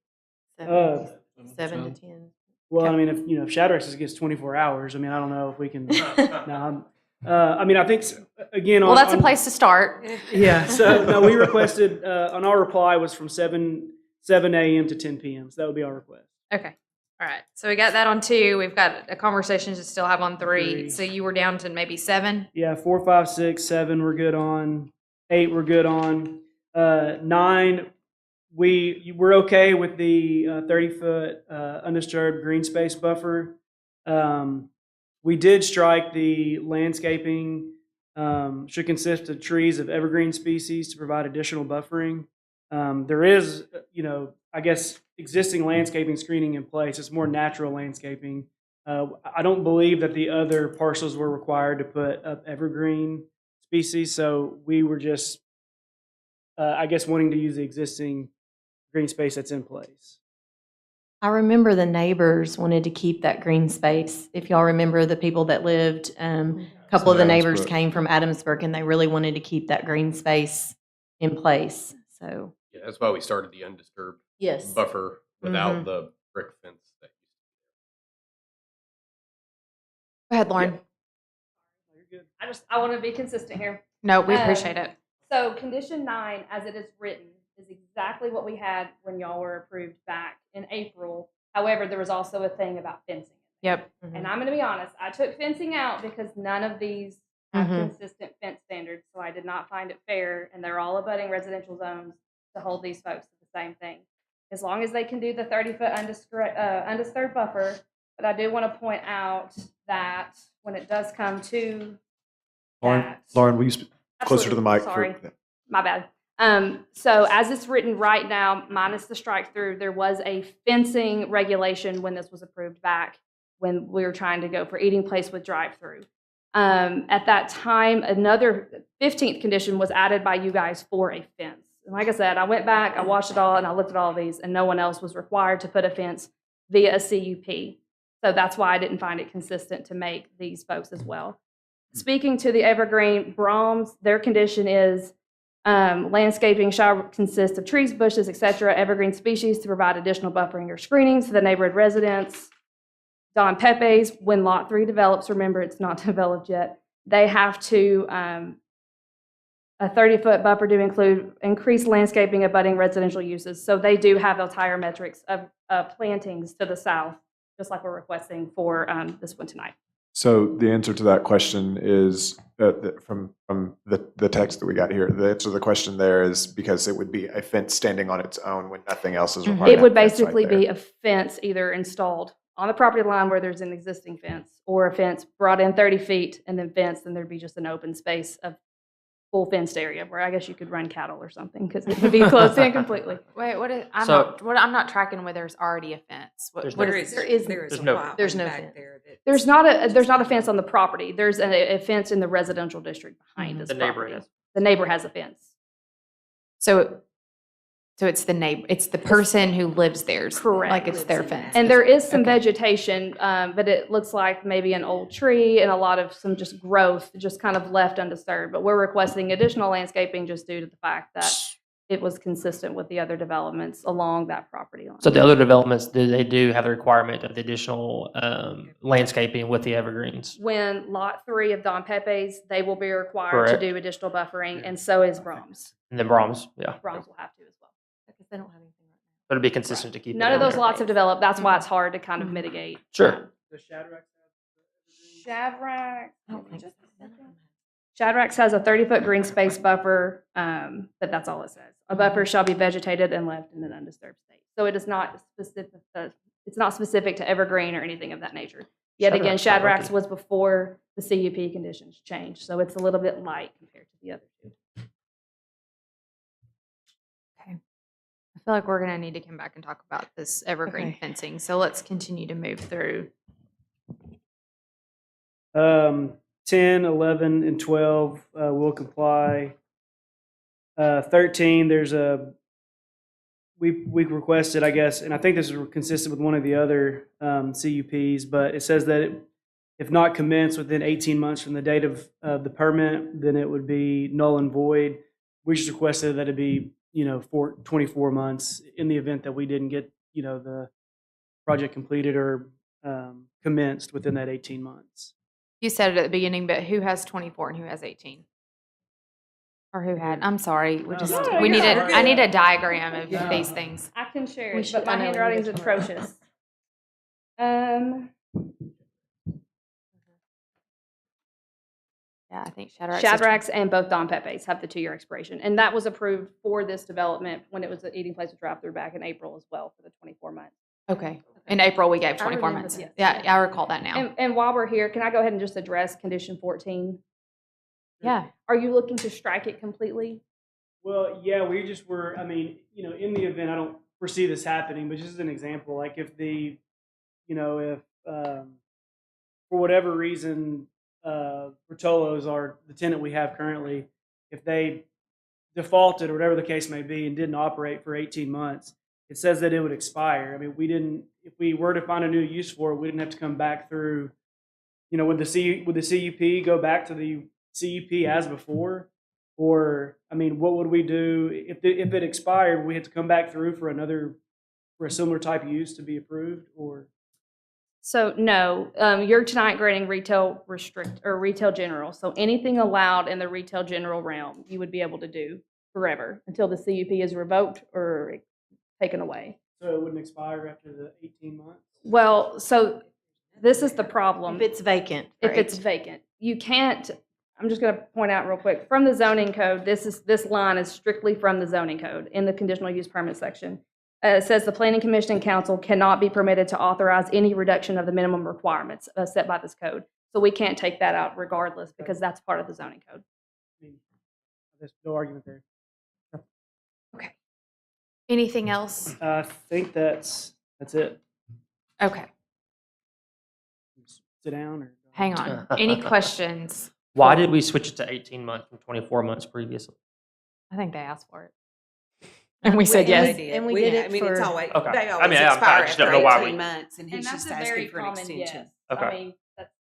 7 to 10.
Well, if Shadrack's gets 24 hours, I don't know if we can. No, I think again.
Well, that's a place to start.
Yeah. So no, we requested on our reply was from 7 a.m. to 10 p.m. So that would be our request.
Okay. All right. So we got that on 2. We've got a conversation to still have on 3.
3.
So you were down to maybe 7.
Yeah, 4, 5, 6, 7. We're good on. 8. We're good on. 9. We're okay with the 30-foot undisturbed green space buffer. We did strike the landscaping should consist of trees of evergreen species to provide additional buffering. There is, I guess, existing landscaping screening in place. It's more natural landscaping. I don't believe that the other parcels were required to put up evergreen species, so we were just, I guess, wanting to use the existing green space that's in place.
I remember the neighbors wanted to keep that green space. If y'all remember the people that lived, a couple of the neighbors came from Adamsburg and they really wanted to keep that green space in place. So
yeah, that's why we started the undisturbed
Yes.
buffer without
Mhm.
the brick fence. That
Go ahead, Lauren.
I want to be consistent here.
No, we appreciate it.
So condition 9, as it is written, is exactly what we had when y'all were approved back in April. However, there was also a thing about fencing.
Yep.
And I'm going to be honest, I took fencing out because none of these have consistent fence standards, so I did not find it fair, and they're all abutting residential zones, to hold these folks to the same thing. As long as they can do the 30-foot undisturbed buffer, but I do want to point out that when it does come to
Lauren, will you speak closer to the mic?
Sorry, my bad. So as it's written right now, minus the strike through, there was a fencing regulation when this was approved back when we were trying to go for eating place with drive-through. At that time, another 15th condition was added by you guys for a fence. And like I said, I went back, I watched it all, and I looked at all of these, and no one else was required to put a fence via a CUP. So that's why I didn't find it consistent to make these folks as well. Speaking to the evergreen Brahms, their condition is landscaping shall consist of trees, bushes, etc., evergreen species to provide additional buffering or screening to the neighborhood residents. Don Pepe's, when Lot 3 develops, remember it's not developed yet, they have to, a 30-foot buffer to include increased landscaping abutting residential uses. So they do have those higher metrics of plantings to the south, just like we're requesting for this one tonight.
So the answer to that question is from the text that we got here. The answer to the question there is because it would be a fence standing on its own when nothing else is required.
It would basically be a fence either installed on the property line where there's an existing fence, or a fence brought in 30 feet and then fenced, and there'd be just an open space of full fenced area where I guess you could run cattle or something because it would be closed in completely.
Wait, I'm
So-
not tracking where there's already a fence.
There's
What
no
is
fence.
there is
There is
There's
a
no-
wild
there's
one
no
back
fence.
there that-
There's not a fence on the property. There's a fence in the residential district behind us.
The neighbor has.
The neighbor has a fence.
So it's the neighbor, it's the person who lives there.
Correct.
Like it's
Lives
their
in
fence.
that.
And there is some
Okay.
vegetation, but it looks like maybe an old tree and a lot of some just growth, just kind of left undisturbed. But we're requesting additional landscaping just due to the fact that it was consistent with the other developments along that property line.
So the other developments, they do have the requirement of the additional landscaping with the evergreens.
When Lot 3 of Don Pepe's, they will be required
Correct.
to do additional buffering, and so is Brahms.
And then Brahms, yeah.
Brahms will have to as well.
Because they don't have anything right now.
But it'd be consistent to keep it
None of
in
those
there.
lots have developed. That's why it's hard to kind of mitigate.
Sure.
Shadrack. Shadrack's has a 30-foot green space buffer, but that's all it says. A buffer shall be vegetated and left in an undisturbed state. So it is not specific. It's not specific to evergreen or anything of that nature. Yet again, Shadrack's was before the CUP conditions changed, so it's a little bit light compared to the other two.
Okay. I feel like we're going to need to come back and talk about this evergreen
Okay.
fencing. So let's continue to move through.
10, 11, and 12 will comply. 13, we requested, I guess, and I think this is consistent with one of the other CUPs, but it says that if not commenced within 18 months from the date of the permit, then it would be null and void. We just requested that it be, for 24 months in the event that we didn't get, the project completed or commenced within that 18 months.
You said it at the beginning, but who has 24 and who has 18? Or who had? I'm sorry. We
No,
just
no,
we
you're
need
fine.
I need a diagram of
Yeah.
these things.
I can share
We
it,
should-
but my
I know we need
handwriting's
to talk.
atrocious.
Yeah, I think Shadrack's.
Shadrack's and both Don Pepe's have the 2-year expiration, and that was approved for this development when it was an eating place with drive-through back in April as well for the 24 months.
Okay. In April, we gave
I
24
remember
months.
this.
Yeah, I recall that now.
And while we're here, can I go ahead and just address condition 14?
Yeah.
Are you looking to strike it completely?
Well, yeah, we just were, in the event, I don't foresee this happening, but just as an example, like if for whatever reason, Rotolo's are the tenant we have currently, if they defaulted or whatever the case may be and didn't operate for 18 months, it says that it would expire. If we were to find a new use for it, we didn't have to come back through, would the CUP go back to the CUP as before? Or, what would we do if it expired? We had to come back through for another for a similar type use to be approved, or?
So no, you're tonight granting retail restrict or retail general. So anything allowed in the retail general realm, you would be able to do forever until the CUP is revoked or taken away.
So it wouldn't expire after the 18 months?
Well, so this is the problem.
If it's vacant.
If it's vacant, you can't. I'm just going to point out real quick from the zoning code. This line is strictly from the zoning code in the conditional use permit section. It says the planning commission and council cannot be permitted to authorize any reduction of the minimum requirements set by this code. So we can't take that out regardless because that's part of the zoning code.
There's no argument there.
Okay. Anything else?
I think that's it.
Okay.
Sit down or?
Hang on. Any questions?
Why did we switch it to 18 months from 24 months previously?
I think they asked for it. And we said yes.
And we did it. I mean, it's
for-
always,
Okay.
they
I
always
mean, I
expire
just don't
after
know why
18
we-
months, and he's
And that's
just
a very
asking for an
common
extension.
yes.
Okay.
I mean,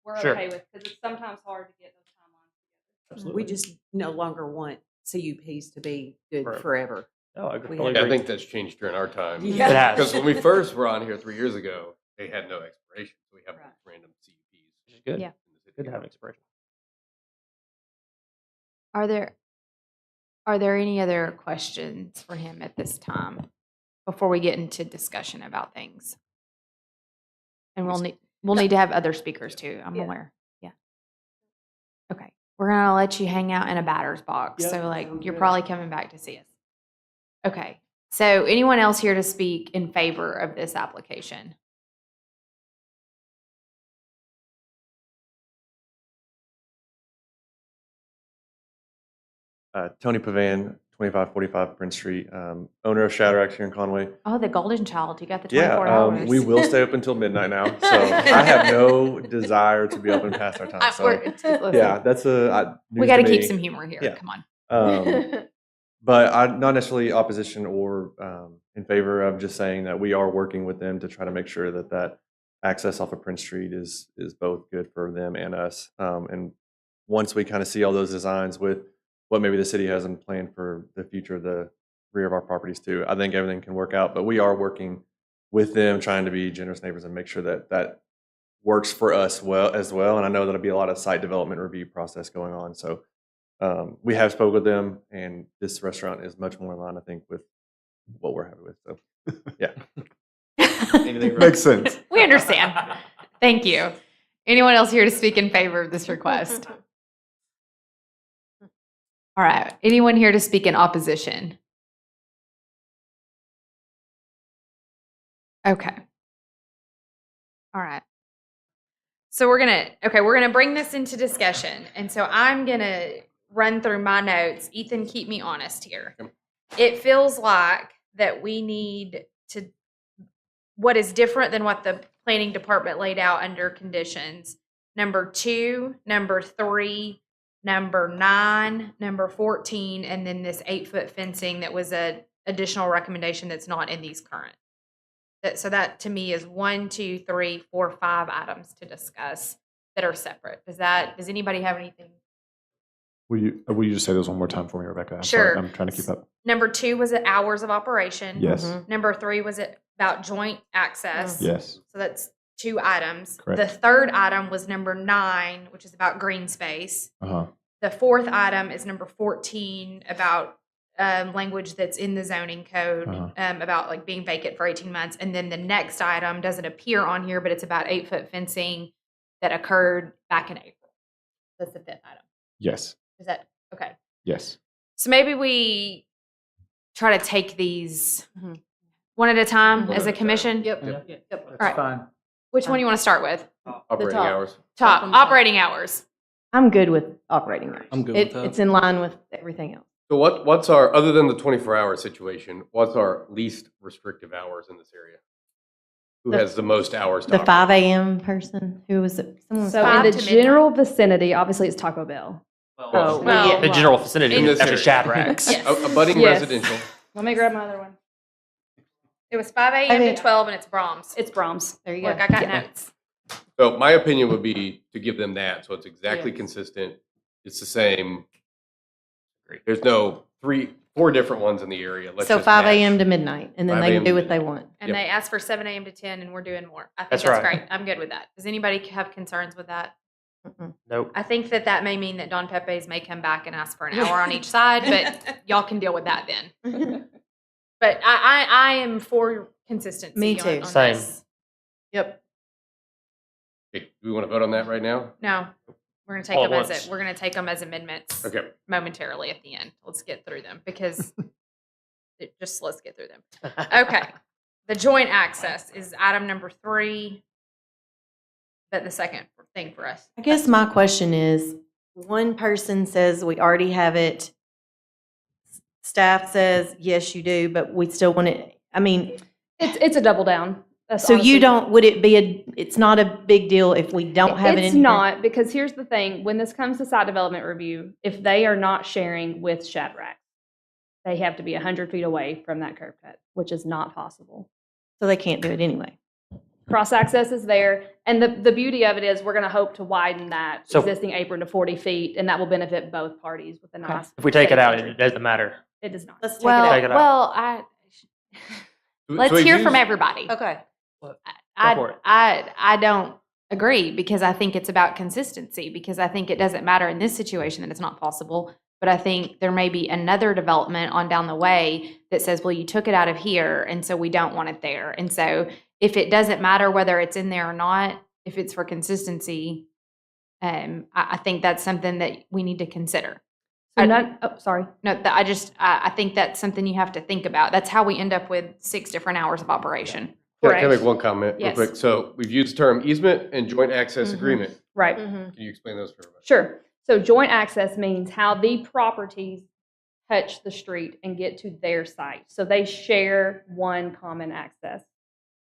we're
Sure.
okay with because it's sometimes hard to get those timelines.
We just no longer want CUPs to be good
Right.
forever.
Oh, I agree.
We
I
have-
think that's changed during our time.
Yeah. It has.
Because when we first were on here 3 years ago, they had no expiration. So we have these random CUPs.
Good.
Yeah.
Good to have expiration.
Are there any other questions for him at this time before we get into discussion about things? And we'll need to have other speakers too. I'm aware. Yeah. Okay. We're gonna let you hang out in a batter's box.
Yep,
So like
sounds
you're
good.
probably coming back to see us. Okay. So anyone else here to speak in favor of this application?
Tony Pavan, 2545 Prince Street, owner of Shadrax here in Conway.
Oh, the golden child. You got the 24 hours.
We will stay open until midnight now, so I have no desire to be open past our time. So,
Listen.
yeah, that's
We got to keep some humor here.
Yeah.
Come on.
But I'm not necessarily opposition or in favor of just saying that we are working with them to try to make sure that that access off of Prince Street is both good for them and us. And once we kind of see all those designs with what maybe the city has in plan for the future of the rear of our properties too, I think everything can work out. But we are working with them, trying to be generous neighbors and make sure that that works for us as well. And I know there'll be a lot of site development review process going on. So we have spoke with them, and this restaurant is much more in line, I think, with what we're happy with. So, yeah. Anything
Makes sense.
We understand. Thank you. Anyone else here to speak in favor of this request? All right. Anyone here to speak in opposition? Okay. All right. So we're going to bring this into discussion. And so I'm going to run through my notes. Ethan, keep me honest here. It feels like that we need to, what is different than what the planning department laid out under conditions. Number 2, number 3, number 9, number 14, and then this 8-foot fencing that was an additional recommendation that's not in these current. So that to me is 1, 2, 3, 4, 5 items to discuss that are separate. Does anybody have anything?
Will you just say those one more time for me, Rebecca? I'm
Sure.
sorry, I'm trying to keep up.
Number 2 was the hours of operation.
Yes.
Number 3 was it about joint access.
Yes.
So that's 2 items.
Correct.
The third item was number 9, which is about green space.
Uh-huh.
The fourth item is number 14, about language that's in the zoning code, about like being vacant for 18 months. And then the next item doesn't appear on here, but it's about 8-foot fencing that occurred back in April. That's the 5th item.
Yes.
Is that okay?
Yes.
So maybe we try to take these one at a time as a commission.
Yep.
All right.
Fine.
Which one do you want to start with?
Operating hours.
Top operating hours.
I'm good with operating hours.
I'm good with that.
It's in line with everything else.
So what's our, other than the 24-hour situation, what's our least restrictive hours in this area? Who has the most hours to
The
operate?
5 a.m. person, who was it? Someone was
So
five
in
to
the
midnight.
general vicinity, obviously it's Taco Bell.
Well,
well,
the general vicinity
in
is
this
actually
area.
Shadrax.
Yes.
A budding
Yes.
residential.
Let me grab my other one.
It was 5 a.m. to 12, and it's Brahms.
It's Brahms.
There you
Look,
go.
I got
Yeah.
notes.
So my opinion would be to give them that, so it's exactly
Yes.
consistent. It's the same.
Great.
There's no 4 different ones in the area. Let's
So
just
5
match.
a.m. to midnight, and then
5
they can
a.m.
do
to
what they
midnight.
want.
And
Yep.
they asked for 7 a.m. to 10, and we're doing more. I think
That's
that's
right.
great. I'm good with that. Does anybody have concerns with that?
Nope.
I think that may mean that Don Pepe's may come back and ask for an hour on each side, but y'all can deal with that then. But I am for consistency.
Me too.
On
Same.
this.
Yep.
Okay, do we want to vote on that right now?
No, we're gonna take
All at
them
once.
we're gonna take them as amendments.
Okay.
Momentarily at the end. Let's get through them because let's get through them. Okay. The joint access is item number 3. But the second thing for us.
I guess my question is, one person says we already have it. Staff says, yes, you do, but we still want it. I mean,
It's a double down. That's
so
honestly-
you don't, would it be it's not a big deal if we don't have it in
It's
here?
not, because here's the thing, when this comes to site development review, if they are not sharing with Shadrack, they have to be 100 feet away from that curb cut, which is not possible.
So they can't do it anyway.
Cross access is there, and the beauty of it is we're going to hope to widen that
So-
existing apron to 40 feet, and that will benefit both parties with a nice.
If we take it
safe
out,
entry.
it doesn't matter.
It does not.
Let's take
Well,
it out.
Take it out.
well, let's
we've
hear from
used-
everybody.
Okay.
for it.
I don't agree because I think it's about consistency because I think it doesn't matter in this situation that it's not possible. But I think there may be another development on down the way that says, well, you took it out of here, and so we don't want it there. And so if it doesn't matter whether it's in there or not, if it's for consistency, I think that's something that we need to consider.
Sorry.
No, I think that's something you have to think about. That's how we end up with 6 different hours of operation.
Can I make one comment real
Yes.
quick? So we've used the term easement and joint access agreement.
Right.
Can you explain those for everybody?
Sure. So joint access means how the properties touch the street and get to their site. So they share one common access.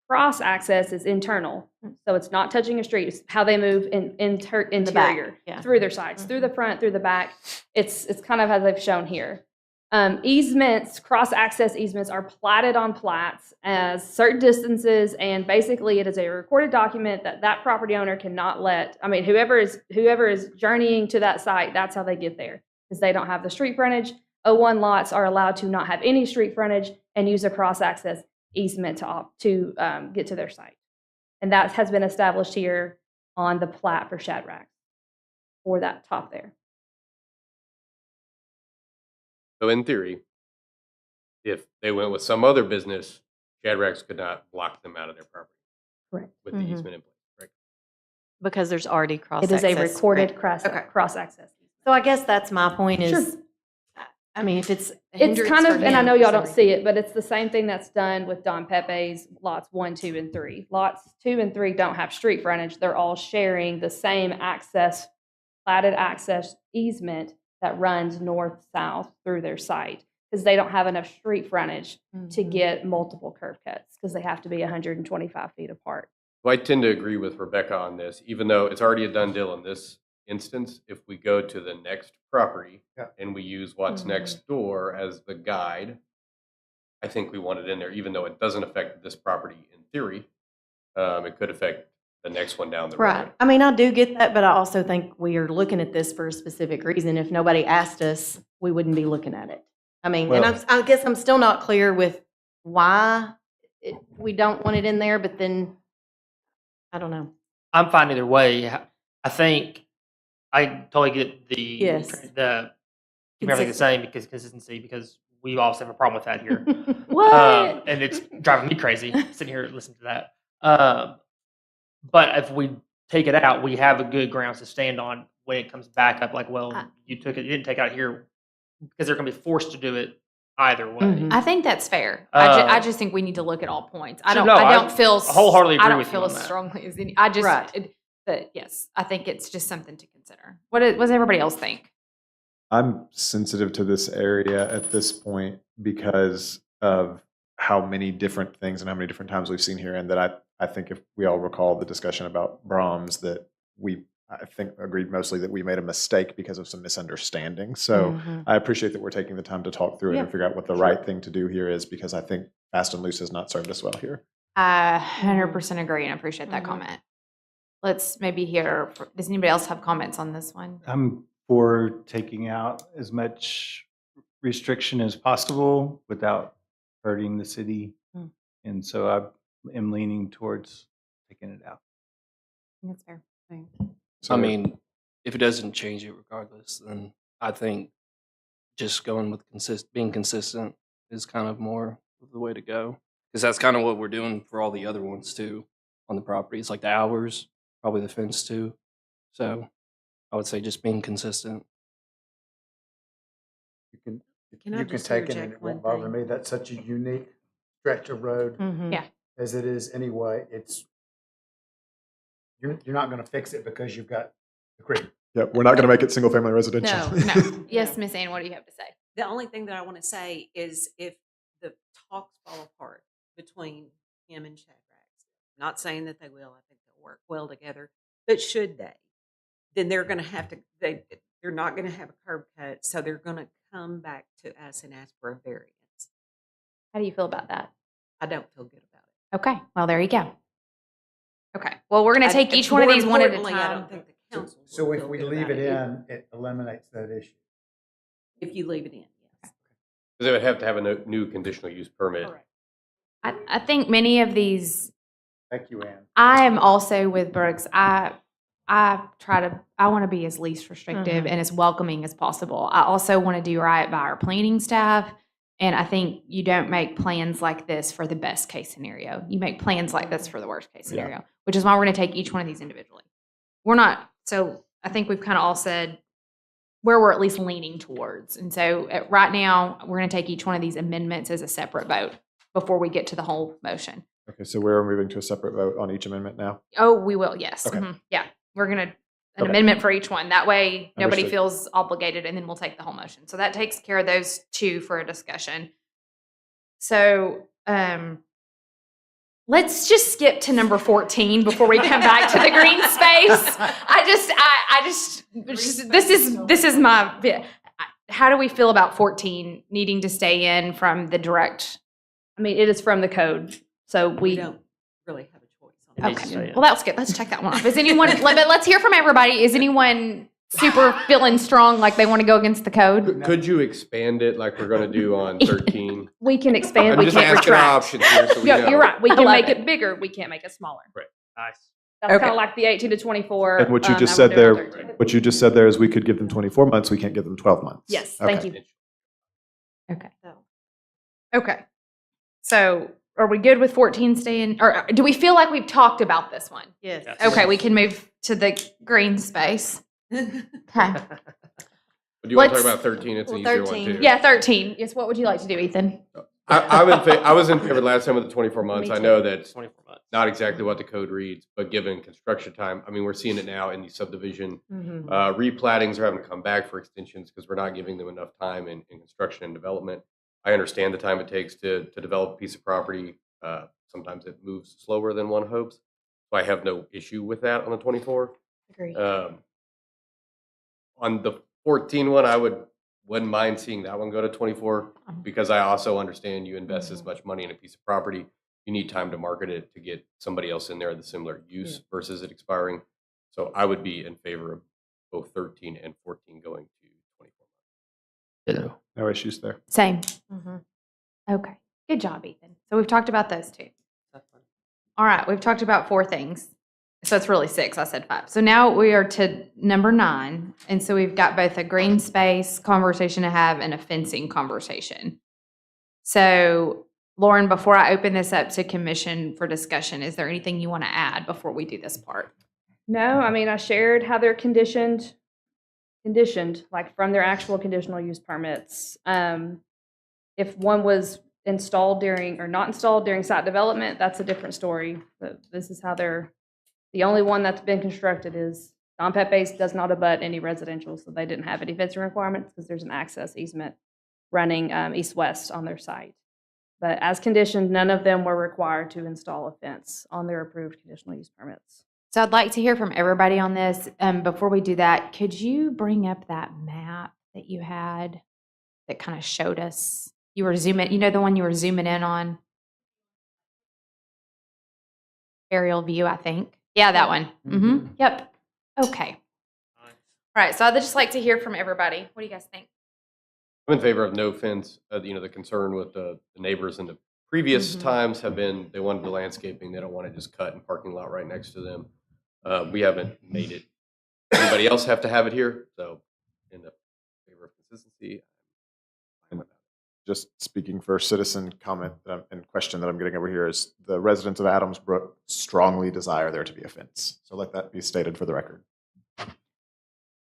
Cross access is internal. So it's not touching a street. It's how they move interior
yeah.
through their sites, through the front, through the back. It's kind of as they've shown here. Easements, cross access easements are platted on plats as certain distances, and basically it is a recorded document that property owner cannot let. I mean, whoever is journeying to that site, that's how they get there because they don't have the street frontage. 01 lots are allowed to not have any street frontage and use a cross access easement to get to their site, and that has been established here on the plat for Shadrack for that top there.
So in theory, if they went with some other business, Shadrack's could not block them out of their property.
Correct.
With the easement in place, right?
Because there's already cross
It
access.
is a recorded
right.
cross access.
So I guess that's my point is,
Sure.
I mean, if it's a
It's
hindrance
kind
for
of, and I
him
know
for
y'all
some
don't see it, but it's the same thing that's done with Don Pepe's lots 1, 2, and 3. Lots 2 and 3 don't have street frontage. They're all sharing the same access, platted access easement that runs north-south through their site because they don't have enough street frontage to get multiple curb cuts because they have to be 125 feet apart.
Well, I tend to agree with Rebecca on this, even though it's already a done deal in this instance. If we go to the next property and we use what's next door as the guide, I think we want it in there, even though it doesn't affect this property in theory. It could affect the next one down the road.
Right. I mean, I do get that, but I also think we are looking at this for a specific reason. If nobody asked us, we wouldn't be looking at it. I mean,
Well-
and I guess I'm still not clear with why we don't want it in there, but then, I don't know.
I'm fine either way. I think I totally get the
Yes.
keep everything the same because consistency, because we also have a problem with that here.
What?
And it's driving me crazy sitting here listening to that. But if we take it out, we have a good grounds to stand on when it comes back up. Like, well, you didn't take it out here because they're going to be forced to do it either way.
I think that's fair.
Uh,
I just think we need to look at all points. I
Sure,
don't.
no,
I don't
I
feel.
wholeheartedly agree
I don't
with you
feel
on
as
that.
strongly as any. I just.
Right.
But yes, I think it's just something to consider. What does everybody else think?
I'm sensitive to this area at this point because of how many different things and how many different times we've seen here, and that I think if we all recall the discussion about Brahms, that I think agreed mostly that we made a mistake because of some misunderstanding. So I appreciate that we're taking the time to talk through it and figure out what the right thing to do here is, because I think fast and loose has not served us well here.
I 100% agree and appreciate that comment. Let's maybe hear. Does anybody else have comments on this one?
I'm for taking out as much restriction as possible without hurting the city.
Mm.
And so I am leaning towards taking it out.
That's fair.
I mean, if it doesn't change it regardless, then I think just going with being consistent is kind of more of the way to go. Because that's kind of what we're doing for all the other ones too on the property. It's like the hours, probably the fence too. So I would say just being consistent.
You
Can I
can
just
take it and
interject
it won't
one
bother
thing?
me. That's such a unique stretch of road
Yeah.
as it is anyway. You're not going to fix it because you've got the creek.
Yep, we're not going to make it single-family residential.
No. Yes, Miss Ann, what do you have to say?
The only thing that I want to say is if the talks fall apart between him and Shadrack's, not saying that they will, I think they'll work well together, but should they, then they're going to have to, they're not going to have a curb cut, so they're going to come back to us and ask for a variance.
How do you feel about that?
I don't feel good about it.
Okay, well, there you go. Okay, well, we're going to take each one of
More
these one at a
importantly, I
time.
don't think the council
So
will
if
feel
we
good
leave
about
it in, it eliminates that issue.
If you leave it in, yes.
Because they would have to have a new conditional use permit.
Correct.
I think many of these,
Thank you, Ann.
I am also with Brooks. I want to be as least restrictive and as welcoming as possible. I also want to do right by our planning staff. And I think you don't make plans like this for the best case scenario. You make plans like this for the worst case scenario, which is why we're going to take each one of these individually. So I think we've kind of all said where we're at least leaning towards. And so right now, we're going to take each one of these amendments as a separate vote before we get to the whole motion.
Okay, so we're moving to a separate vote on each amendment now?
Oh, we will, yes.
Okay.
Yeah, we're going to, an
Okay.
amendment for each one. That way, nobody
Understood.
feels obligated, and then we'll take the whole motion. So that takes care of those two for a discussion. So let's just skip to number 14 before we come back to the green space. This is my, how do we feel about 14 needing to stay in from the direct?
I mean, it is from the code, so
We don't really have a choice on that.
Okay, well, that's good. Let's check that one off. Is anyone, let's hear from everybody. Is anyone super feeling strong like they want to go against the code?
Could you expand it like we're going to do on 13?
We can expand,
I'm
we
just
can't
asking
retract.
options here so we
No,
know.
you're right. We
I
can
love
make
it.
it bigger. We can't make it smaller.
Right.
Nice.
That's
Okay.
kind of like the 18 to 24.
And what you just
I would
said
do it on
there,
13.
what you just said there is we could give them 24 months, we can't give them 12 months.
Yes, thank
Okay.
you.
Okay. So are we good with 14 staying, or do we feel like we've talked about this one?
Yes.
Yes.
Okay, we can move to the green space. Okay.
But do you want to
Let's-
talk about 13? It's an
Well,
easier
13.
one, too.
Yeah, 13. Yes, what would you like to do, Ethan?
I was in favor last time with the 24 months.
Me
I
too.
know that's
24 months.
not exactly what the code reads, but given construction time, I mean, we're seeing it now in the subdivision.
Mhm.
Replattings are having to come back for extensions because we're not giving them enough time in construction and development. I understand the time it takes to develop a piece of property. Sometimes it moves slower than one hopes. So I have no issue with that on the 24.
Agree.
On the 14 one, I wouldn't mind seeing that one go to 24 because I also understand you invest as much money in a piece of property. You need time to market it to get somebody else in there of the similar use versus it expiring. So I would be in favor of both 13 and 14 going to 24 months.
No issues there.
Same.
Mhm.
Okay. Good job, Ethan. So we've talked about those two. All right, we've talked about 4 things. So it's really 6. I said 5. So now we are to number 9. And so we've got both a green space conversation to have and a fencing conversation. So Lauren, before I open this up to commission for discussion, is there anything you want to add before we do this part?
No, I mean, I shared how they're conditioned, like from their actual conditional use permits. If one was installed during or not installed during site development, that's a different story. But this is how they're, the only one that's been constructed is Don Pepe's does not abut any residential, so they didn't have any fencing requirements because there's an access easement running east-west on their site. But as conditioned, none of them were required to install a fence on their approved conditional use permits.
So I'd like to hear from everybody on this. Before we do that, could you bring up that map that you had that kind of showed us? You were zooming, you know, the one you were zooming in on? Aerial view, I think. Yeah, that one. Mm-hmm. Yep. Okay. All right. So I'd just like to hear from everybody. What do you guys think?
I'm in favor of no fence. The concern with the neighbors in the previous times have been they wanted the landscaping. They don't want to just cut in parking lot right next to them. We haven't made it. Anybody else have to have it here? So, in the favor of consistency.
Just speaking for citizen comment and question that I'm getting over here is the residents of Adamsbrook strongly desire there to be a fence. So let that be stated for the record.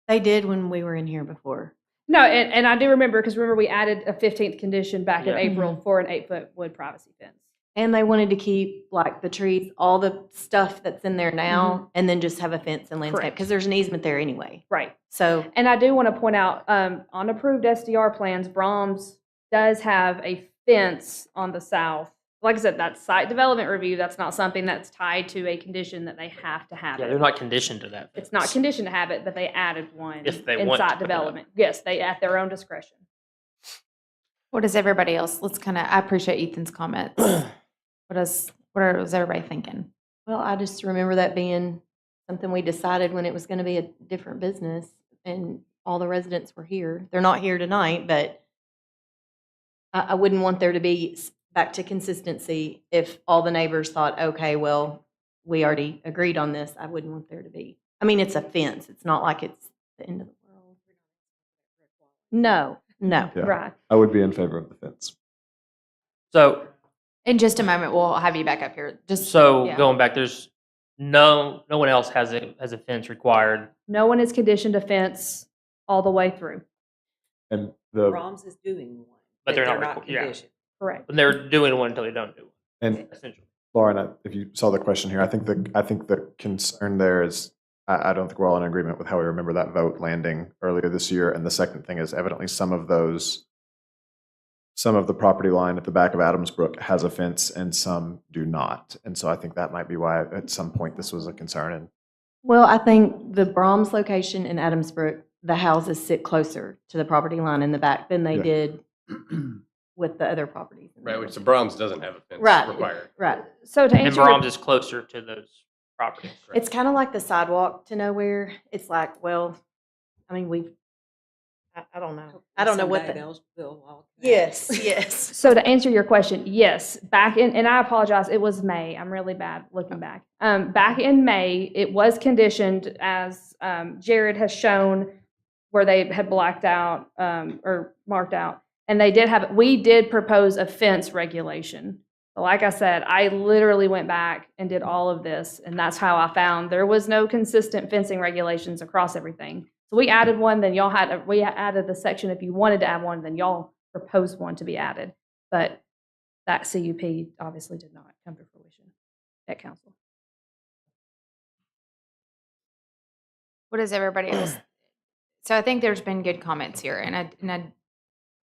They did when we were in here before.
No, and I do remember, because remember we added a 15th condition back in
Yeah.
April for an 8-foot wood privacy fence.
And they wanted to keep like the trees, all the stuff that's in there now, and then just have a fence and landscape,
Correct.
because there's an easement there anyway.
Right.
So,
And I do want to point out, on approved SDR plans, Brahms does have a fence on the south. Like I said, that's site development review. That's not something that's tied to a condition that they have to have
Yeah,
it.
they're not conditioned to that.
It's not conditioned to have it, but they added one
If they
in
want
site
to put it up.
development. Yes, they at their own discretion.
What does everybody else? I appreciate Ethan's comments. What was everybody thinking?
well, I just remember that being something we decided when it was going to be a different business and all the residents were here. They're not here tonight, but I wouldn't want there to be, back to consistency, if all the neighbors thought, okay, well, we already agreed on this, I wouldn't want there to be. I mean, it's a fence. It's not like it's the end of the world. No.
Yeah.
Right.
I would be in favor of the fence.
So,
In just a moment, we'll have you back up here. Just yeah.
going back, there's no one else has a fence required.
No one is conditioned to fence all the way through.
And the
Brahms is doing one,
But they're not
not
yeah.
conditioned.
Correct.
And they're doing one until they don't do one.
and
Essentially.
Lauren, if you saw the question here, I think the concern there is I don't think we're all in agreement with how we remember that vote landing earlier this year. And the second thing is evidently some of the property line at the back of Adamsbrook has a fence and some do not. And so I think that might be why at some point this was a concern. And
Well, I think the Brahms location in Adamsbrook, the houses sit closer to the property line in the back than they
Yeah.
did with the other properties.
Right, which the Brahms doesn't have a fence
Right,
required.
right.
So to
And
answer
Brahms is closer to those properties.
It's kind of like the sidewalk to nowhere. It's like, well, I mean, I don't know. I don't know what
Someday
the.
they'll all connect.
Yes, yes.
So to answer your question, yes, back in, and I apologize, it was May. I'm really bad looking back. Back in May, it was conditioned as Jared has shown where they had blacked out or marked out. And we did propose a fence regulation. But like I said, I literally went back and did all of this, and that's how I found there was no consistent fencing regulations across everything. So we added one, then we added the section, if you wanted to add one, then y'all proposed one to be added. But that CUP obviously did not come to fruition at council.
What does everybody else? So I think there's been good comments here, and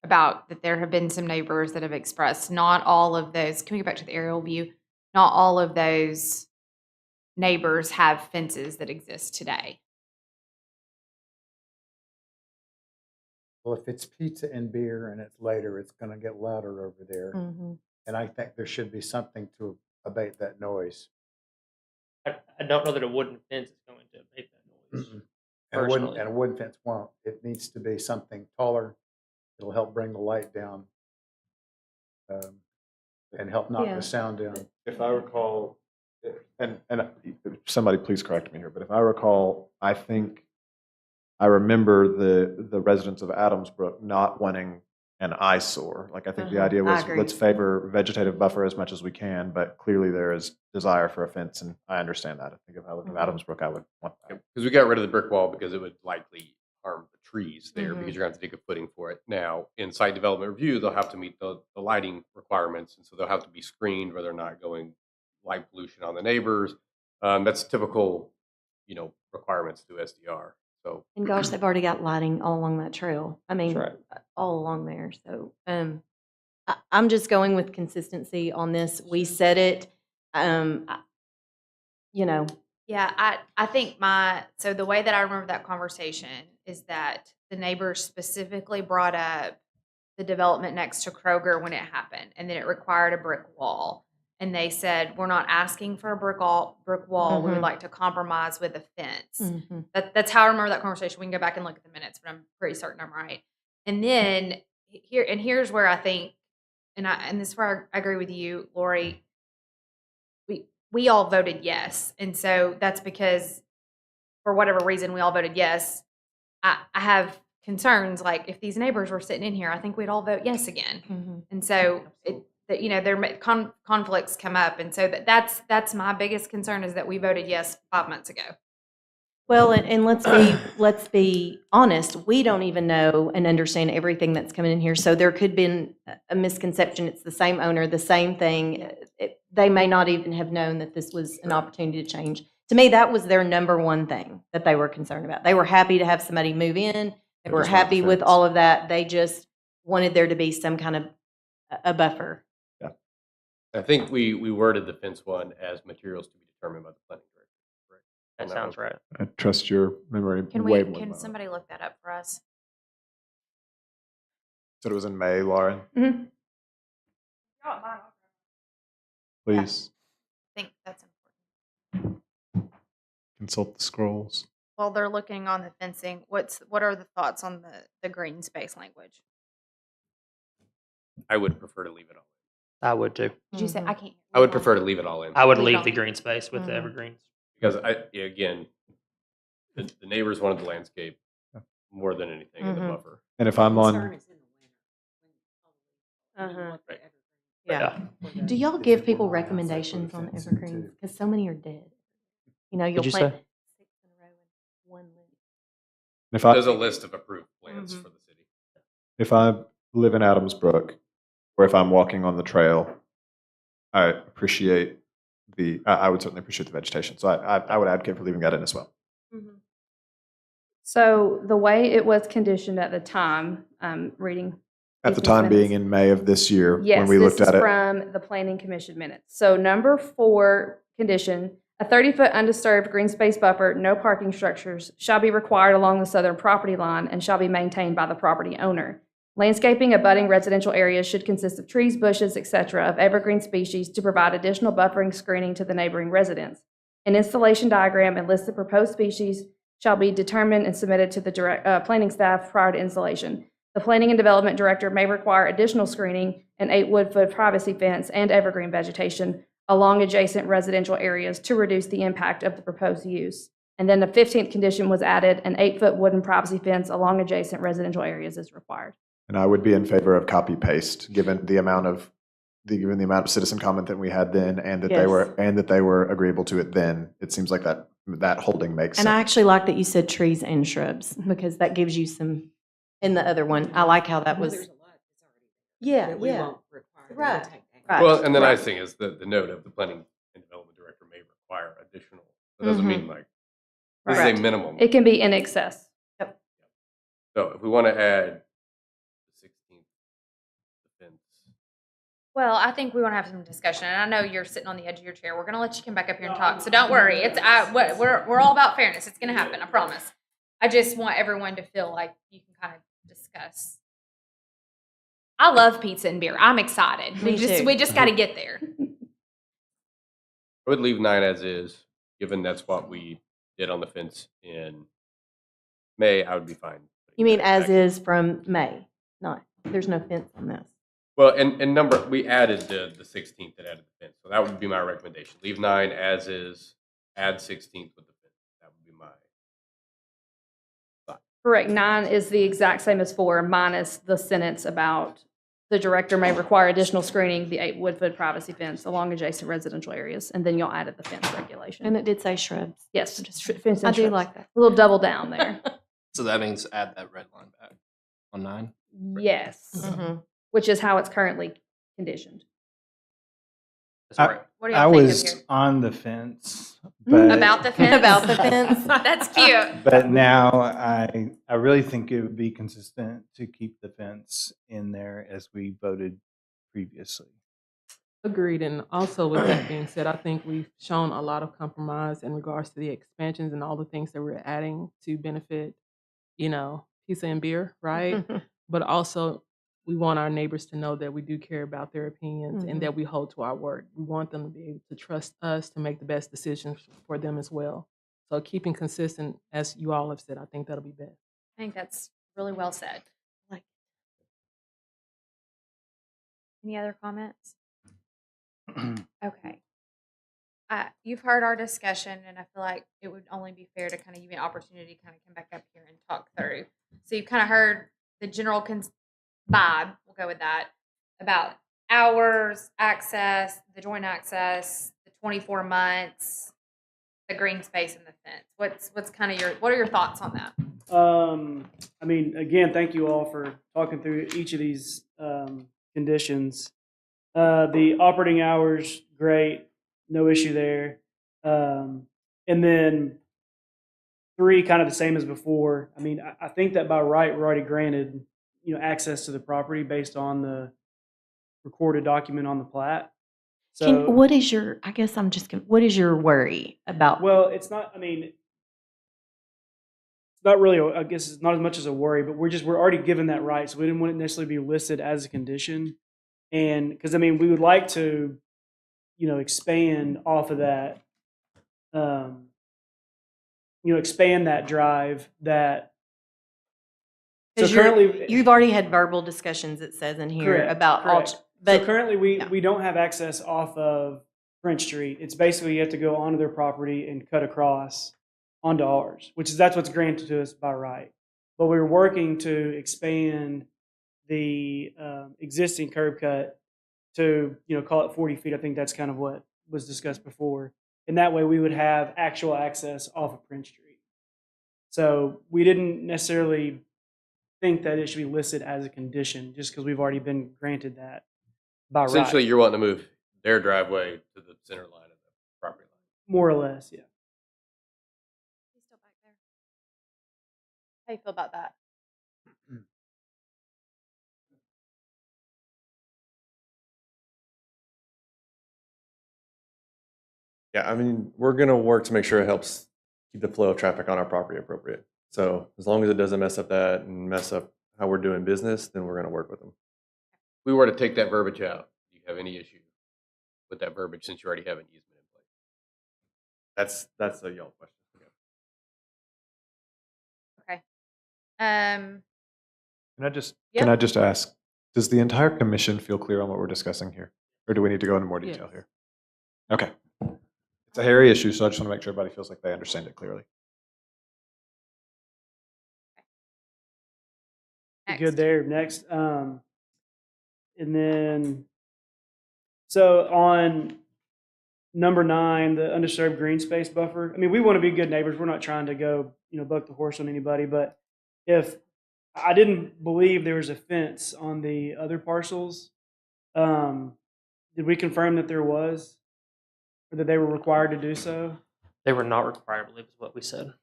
about that there have been some neighbors that have expressed not all of those. Can we go back to the aerial view? Not all of those neighbors have fences that exist today.
Well, if it's pizza and beer and it's later, it's going to get louder over there.
Mhm.
And I think there should be something to abate that noise.
I don't know that a wooden fence is going to make that noise.
And a wooden fence won't. It needs to be something taller. It'll help bring the light down and help knock
Yeah.
the sound down.
if I recall, and somebody please correct me here, but if I recall, I think I remember the residents of Adamsbrook not wanting an eyesore. Like I think the idea
I
was
agree.
let's favor vegetative buffer as much as we can, but clearly there is desire for a fence, and I understand that. I think if I look at Adamsbrook, I would want that.
Because we got rid of the brick wall because it would likely harm the trees there
Mhm.
because you're going to have to dig a footing for it. Now, in site development review, they'll have to meet the lighting requirements, and so they'll have to be screened where they're not going light pollution on the neighbors. That's typical, requirements to SDR. So,
And gosh, they've already got lighting all along that trail. I mean,
right.
all along there. So I'm just going with consistency on this. We said it,
Yeah, I think so the way that I remember that conversation is that the neighbors specifically brought up the development next to Kroger when it happened, and then it required a brick wall. And they said, we're not asking for a brick wall. We would
Mhm.
like to compromise with a fence.
Mhm.
That's how I remember that conversation. We can go back and look at the minutes, but I'm pretty certain I'm right. And then here's where I think, and this is where I agree with you, Lori. We all voted yes, and so that's because for whatever reason we all voted yes. I have concerns like if these neighbors were sitting in here, I think we'd all vote yes again. And so conflicts come up, and so that's my biggest concern is that we voted yes 5 months ago.
Well, and let's be honest. We don't even know and understand everything that's coming in here. So there could be a misconception. It's the same owner, the same thing. They may not even have known that this was an opportunity to change. To me, that was their number one thing that they were concerned about. They were happy to have somebody move in. They were happy with all of that. They just wanted there to be some kind of a buffer.
Yeah.
I think we worded the fence one as materials to be determined by the planning director.
That sounds right.
I trust your memory way more.
Can somebody look that up for us?
So it was in May, Lauren?
Mm-hmm.
Please
I think that's important.
consult the scrolls.
While they're looking on the fencing, what are the thoughts on the green space language?
I would prefer to leave it all.
I would too.
Did you say I can't?
I would prefer to leave it all in.
I would leave the green space with the evergreens.
Because again, the neighbors wanted the landscape more than anything in the buffer.
And if I'm on,
Yeah. Do y'all give people recommendations on evergreens? Because so many are dead. You know, you'll plant 6 in a row and 1 live.
There's a list of approved plants for the city.
If I live in Adams Brook, or if I'm walking on the trail, I appreciate I would certainly appreciate the vegetation. So I would advocate for leaving that in as well.
So the way it was conditioned at the time, reading.
At the time being in May of this year, when we looked at it.
Yes, this is from the Planning Commission minutes. So number 4 condition, a 30-foot undisturbed green space buffer, no parking structures, shall be required along the southern property line and shall be maintained by the property owner. Landscaping abutting residential areas should consist of trees, bushes, etc., of evergreen species to provide additional buffering screening to the neighboring residents. An installation diagram and list of proposed species shall be determined and submitted to the planning staff prior to installation. The Planning and Development Director may require additional screening, an 8-wood-foot privacy fence, and evergreen vegetation along adjacent residential areas to reduce the impact of the proposed use. And then the 15th condition was added, an 8-foot wooden privacy fence along adjacent residential areas is required.
And I would be in favor of copy paste, given the amount of citizen comment that we had then, and that they were agreeable to it then. It seems like that holding makes sense.
And I actually like that you said trees and shrubs because that gives you some. In the other one, I like how that was. Yeah. Right.
Well, and the nice thing is the note of the planning and development director may require additional. It doesn't mean like this is a minimum.
It can be in excess.
Yep.
So if we want to add the 16th fence.
Well, I think we want to have some discussion, and I know you're sitting on the edge of your chair. We're going to let you come back up here and talk, so don't worry. We're all about fairness. It's going to happen. I promise. I just want everyone to feel like you can kind of discuss. I love pizza and beer. I'm excited. We just got to get there.
I would leave 9 as is, given that's what we did on the fence in May. I would be fine.
You mean as is from May? Not there's no fence on this.
Well, and number we added the 16th that added the fence, so that would be my recommendation. Leave 9 as is. Add 16th with the fence. That would be my.
Correct. 9 is the exact same as 4, minus the sentence about the director may require additional screening, the 8-wood-foot privacy fence along adjacent residential areas, and then y'all added the fence regulation.
And it did say shrubs.
Yes, fence and
I do
shrubs.
like that.
A little double down there.
So that means add that red line back on 9?
Yes, which is how it's currently conditioned.
What do y'all
I
think
was
of here?
on the fence, but
About the fence?
About the fence.
That's cute.
but now I really think it would be consistent to keep the fence in there as we voted previously.
Agreed. And also with that being said, I think we've shown a lot of compromise in regards to the expansions and all the things that we're adding to benefit, pizza and beer, right? But also we want our neighbors to know that we do care about their opinions and that we hold to our word. We want them to be able to trust us to make the best decisions for them as well. So keeping consistent, as you all have said, I think that'll be best.
I think that's really well said. Any other comments? Okay. You've heard our discussion, and I feel like it would only be fair to kind of give you an opportunity to kind of come back up here and talk through. So you've kind of heard the general vibe, we'll go with that, about hours, access, the joint access, the 24 months, the green space and the fence. What's kind of what are your thoughts on that?
I mean, again, thank you all for talking through each of these conditions. The operating hours, great, no issue there. And then 3, kind of the same as before. I mean, I think that by right, we're already granted, access to the property based on the recorded document on the plat. So,
What is your, I guess I'm just, what is your worry about?
well, it's not, I mean, it's not really, I guess it's not as much as a worry, but we're already given that right. So we didn't want it necessarily be listed as a condition. And because, I mean, we would like to, expand off of that, expand that drive that. So currently,
you've already had verbal discussions, it says in here,
correct,
about
correct.
but
so currently we don't have access off of Prince Street. It's basically you have to go onto their property and cut across onto ours, that's what's granted to us by right. But we're working to expand the existing curb cut to, call it 40 feet. I think that's kind of what was discussed before. And that way we would have actual access off of Prince Street. So we didn't necessarily think that it should be listed as a condition just because we've already been granted that by
Essentially,
right.
you're wanting to move their driveway to the center line of the property line.
More or less, yeah.
He's still back there. How you feel about that?
Yeah, I mean, we're going to work to make sure it helps keep the flow of traffic on our property appropriate. So as long as it doesn't mess up that and mess up how we're doing business, then we're going to work with them.
If we were to take that verbiage out, do you have any issue with that verbiage since you already have an easement in place?
That's a y'all question.
Okay.
Can I just ask, does the entire commission feel clear on what we're discussing here? Or do we need to go into more detail here? Okay. It's a hairy issue, so I just want to make sure everybody feels like they understand it clearly.
Good there. Next. And then, so on number 9, the undisturbed green space buffer. I mean, we want to be good neighbors. We're not trying to go, buck the horse on anybody. But if I didn't believe there was a fence on the other parcels, did we confirm that there was, or that they were required to do so?
They were not required, I believe is what we said.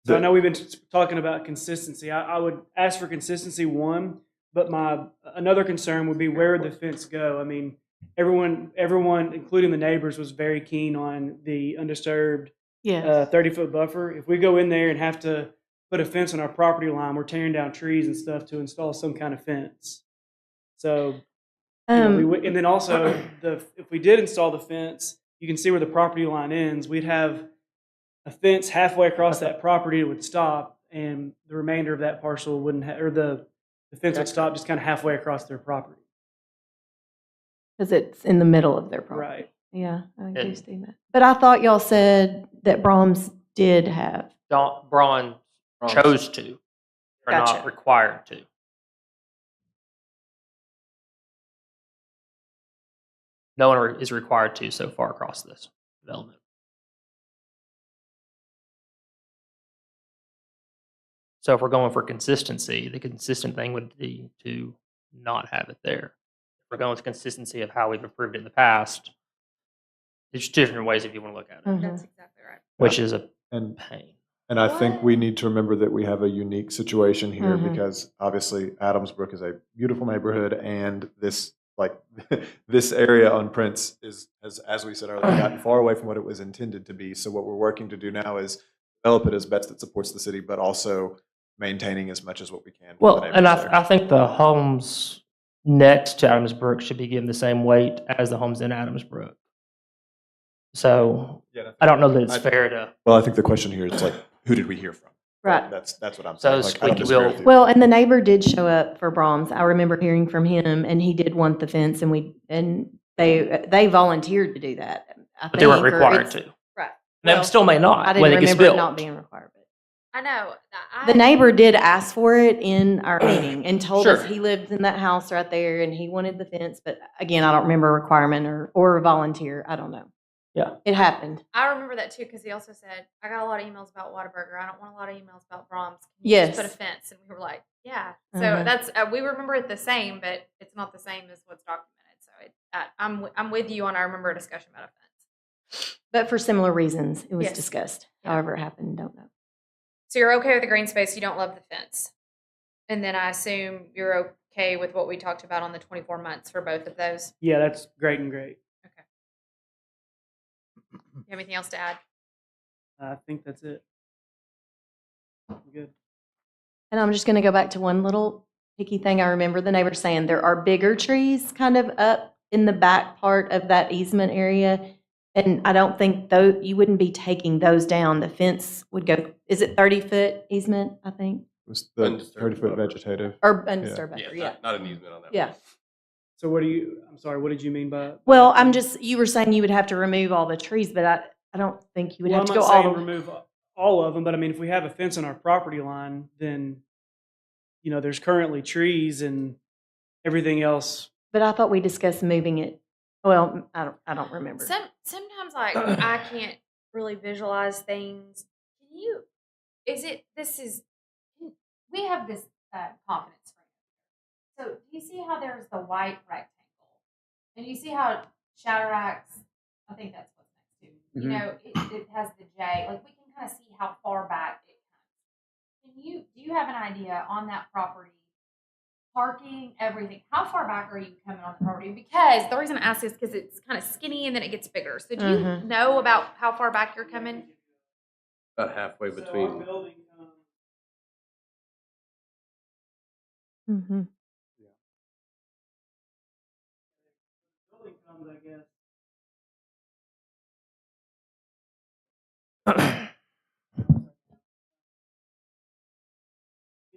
So I know we've been talking about consistency. I would ask for consistency, one, but another concern would be where would the fence go? I mean, everyone, including the neighbors, was very keen on the undisturbed 30-foot buffer. If we go in there and have to put a fence on our property line, we're tearing down trees and stuff to install some kind of fence. So, and then also, if we did install the fence, you can see where the property line ends. We'd have a fence halfway across that property. It would stop, and the remainder of that parcel wouldn't have, or the fence would stop just kind of halfway across their property.
Because it's in the middle of their property.
Right.
Yeah, I do see that. But I thought y'all said that Brahms did have.
Braun chose to. They're not required to. No one is required to so far across this development. So if we're going for consistency, the consistent thing would be to not have it there. If we're going with consistency of how we've approved it in the past, there's different ways if you want to look at it.
That's exactly right.
Which is a pain.
And I think we need to remember that we have a unique situation here because obviously Adamsbrook is a beautiful neighborhood, and this this area on Prince has, as we said earlier, gotten far away from what it was intended to be. So what we're working to do now is develop it as best it supports the city, but also maintaining as much as what we can.
Well, and I think the homes next to Adamsbrook should be given the same weight as the homes in Adamsbrook. So I don't know that it's fair to.
Well, I think the question here is who did we hear from?
Right.
That's what I'm
So
saying. Like, I don't
squeaky
disagree
wheel.
with you.
Well, and the neighbor did show up for Brahms. I remember hearing from him, and he did want the fence, and they volunteered to do that. I
But they weren't
think, or
required
it's-
to.
Right.
They
Well,
still may not
I
when
didn't
it gets
remember it
built.
not being required. But
I know.
the neighbor did ask for it in our meeting and told us
Sure.
he lived in that house right there and he wanted the fence. But again, I don't remember a requirement or a volunteer. I don't know.
Yeah.
It happened.
I remember that too because he also said, I got a lot of emails about Whataburger. I don't want a lot of emails about Brahms. Can you just put a
Yes.
fence? And we were like, yeah. So
Uh-huh.
that's, we remember it the same, but it's not the same as what's documented. So I'm with you on, I remember a discussion about a fence.
But for similar reasons, it was
Yes.
discussed.
Yeah.
However it happened, don't know.
So you're okay with the green space, you don't love the fence. And then I assume you're okay with what we talked about on the 24 months for both of those.
Yeah, that's great and great.
You have anything else to add?
I think that's it. I'm good.
And I'm just going to go back to one little picky thing. I remember the neighbor saying there are bigger trees kind of up in the back part of that easement area. And I don't think you wouldn't be taking those down. The fence would go, is it 30-foot easement, I think?
It was the
Undisturbed
30-foot
buffer.
vegetative.
Or undisturbed buffer, yeah.
Not an easement on that.
Yeah.
So I'm sorry, what did you mean by?
Well, you were saying you would have to remove all the trees, but I don't think you would
Well,
have
I'm
to go
not
all
saying
the
remove all of them, but I mean, if we have a fence on our property line, then, there's currently trees and everything else.
But I thought we discussed moving it. Well, I don't remember.
Sometimes like I can't really visualize things. Can you? We have this confidence frame. So do you see how there's the white rectangle, and you see how Shadrack's? I think that's what's next to.
Mhm.
It has the J. Like we can kind of see how far back it comes. Do you have an idea on that property? Parking, everything. How far back are you coming on the property? Because the reason I ask is because it's kind of skinny and then it gets bigger. So do you know about how far back you're coming?
About halfway between.
Mm-hmm.
Building comes, I guess.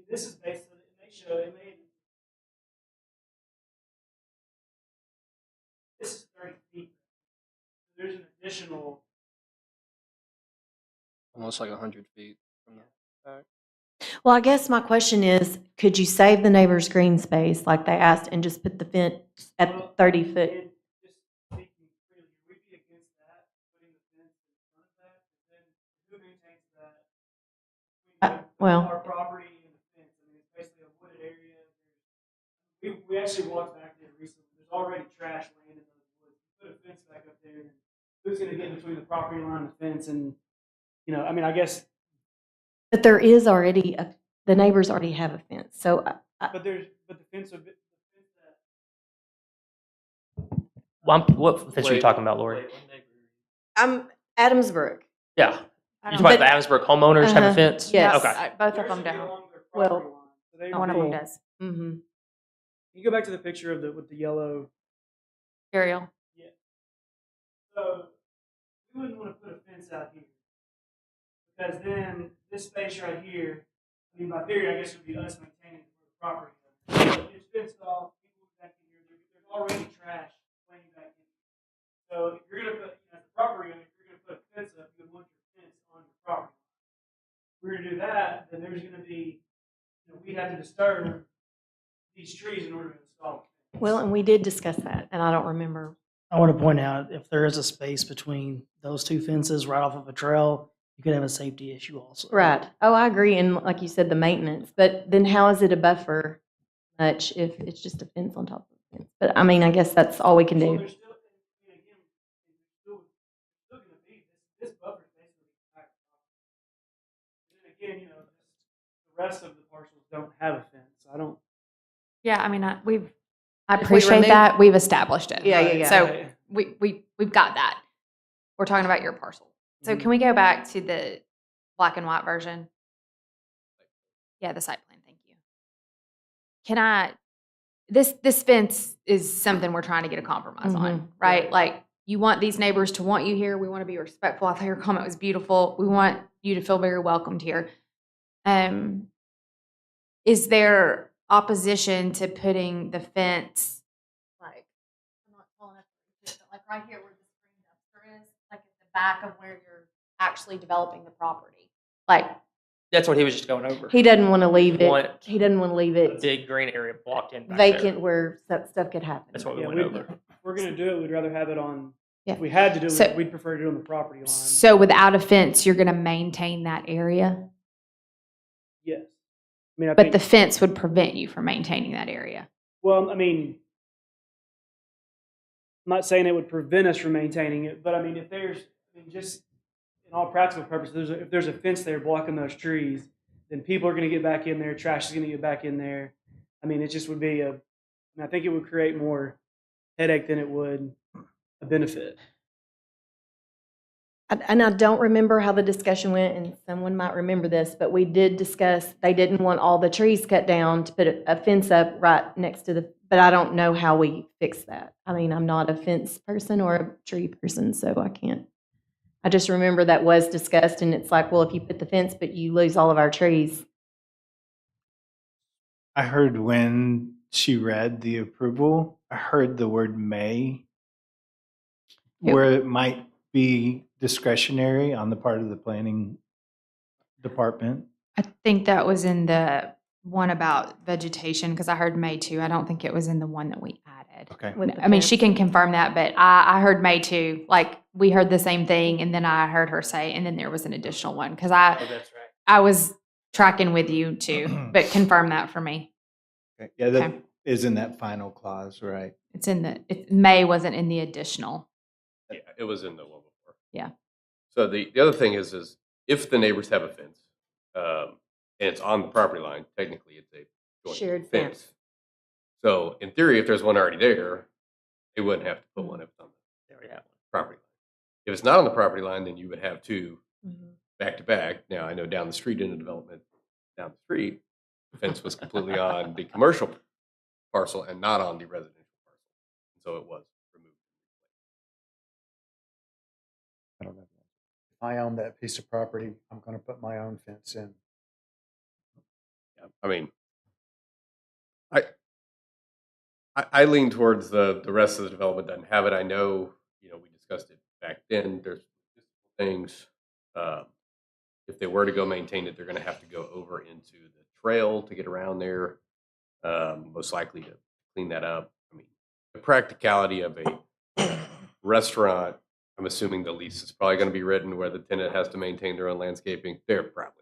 This is basically, it made, this is 30 feet. There's an additional,
Almost like 100 feet from the back.
Well, I guess my question is, could you save the neighbor's green space like they asked and just put the fence at the 30 foot?
just speaking freely, we'd be against that, putting the fence in front of that, but then who maintains that?
Well,
Our property and the fence, I mean, it's basically a wooded area. We actually walked back there recently, there's already trash laying in those woods. Put a fence back up there, and who's gonna get between the property line and the fence? And, I mean, I guess.
but there is already the neighbors already have a fence. So,
But the fence would be,
What fence are you talking about, Lori?
I'm Adamsbrook.
Yeah.
I
You
don't
talking about
know.
the Adamsburg homeowners have a
Uh-huh.
fence?
Yes.
Okay.
Both of them don't.
Well,
One of them does.
Mm-hmm.
you go back to the picture with the yellow.
Ariel.
Yeah. So we wouldn't want to put a fence out here because then this space right here, I mean, by theory, I guess it would be us maintaining the property. So it's fenced off. People back in here, there's already trash laying back in here. So if you're going to put, as a property owner, if you're going to put a fence up, you would want your fence on your property. If we're going to do that, then there's going to be, we'd have to disturb these trees in order to install it.
Well, and we did discuss that, and I don't remember.
I want to point out, if there is a space between those two fences right off of a trail, you could have a safety issue also.
Right. Oh, I agree. And like you said, the maintenance. But then how is it a buffer much if it's just a fence on top of the fence? But I mean, I guess that's all we can
So
do.
there's still, again, there's still going to be this buffer is basically the entire property. And then again, the rest of the parcels don't have a fence. I don't.
Yeah, I mean, I
If we
appreciate
remove-
that. We've established it.
Yeah, yeah, yeah.
So
Right.
we've got that. We're talking about your parcel. So can we go back to the black and white version? Yeah, the site plan. Thank you. This fence is something we're trying to get a compromise on, right? Like you want these neighbors to want you here. We want to be respectful. I thought your comment was beautiful. We want you to feel very welcomed here. Is there opposition to putting the fence, like, I'm not calling up, but like right here where the spring dumpster is, like at the back of where you're actually developing the property? Like,
That's what he was just going over.
He doesn't want to leave
Want
it. He doesn't want to leave
a
it
big green area blocked in back
vacant
there.
where stuff could happen.
That's what we
Yeah,
went over.
if we're going to do it, we'd rather have it on,
Yeah.
if we had to do it,
So-
we'd prefer to do it on the property line.
so without a fence, you're going to maintain that area,
Yes. I mean, I
but
think,
the fence would prevent you from maintaining that area.
well, I mean, I'm not saying it would prevent us from maintaining it, but I mean, if there's, I mean, just in all practical purposes, if there's a fence there blocking those trees, then people are going to get back in there, trash is going to get back in there. I mean, it just would be I think it would create more headache than it would a benefit.
And I don't remember how the discussion went, and someone might remember this, but we did discuss, they didn't want all the trees cut down to put a fence up right next to but I don't know how we fix that. I mean, I'm not a fence person or a tree person, so I can't. I just remember that was discussed, and it's like, well, if you put the fence, but you lose all of our trees.
I heard when she read the approval, I heard the word may, where it might be discretionary on the part of the planning department.
I think that was in the one about vegetation, because I heard May too. I don't think it was in the one that we added.
Okay.
I mean, she can confirm that, but I heard May too. Like, we heard the same thing, and then I heard her say, and then there was an additional one, because
Oh, that's right.
I was tracking with you too, but confirm that for me.
Okay. Yeah, that
Okay.
is in that final clause, right?
It's in May wasn't in the additional.
Yeah, it was in the one before.
Yeah.
So the other thing is if the neighbors have a fence, and it's on the property line, technically it's a joint
Shared fence.
So in theory, if there's one already there, they wouldn't have to put one if it's on
There we have one.
the property line. If it's not on the property line, then you would have two
Mm-hmm.
back to back. Now, I know down the street in the development, down the street, the fence was completely on the commercial parcel and not on the residential parcel. So it was removed.
I don't know.
If I own that piece of property, I'm going to put my own fence in.
Yeah, I mean, I lean towards the rest of the development doesn't have it. I know, we discussed it back then. There's things, if they were to go maintain it, they're going to have to go over into the trail to get around there, most likely to clean that up. I mean, the practicality of a restaurant, I'm assuming the lease is probably going to be written where the tenant has to maintain their own landscaping. They're probably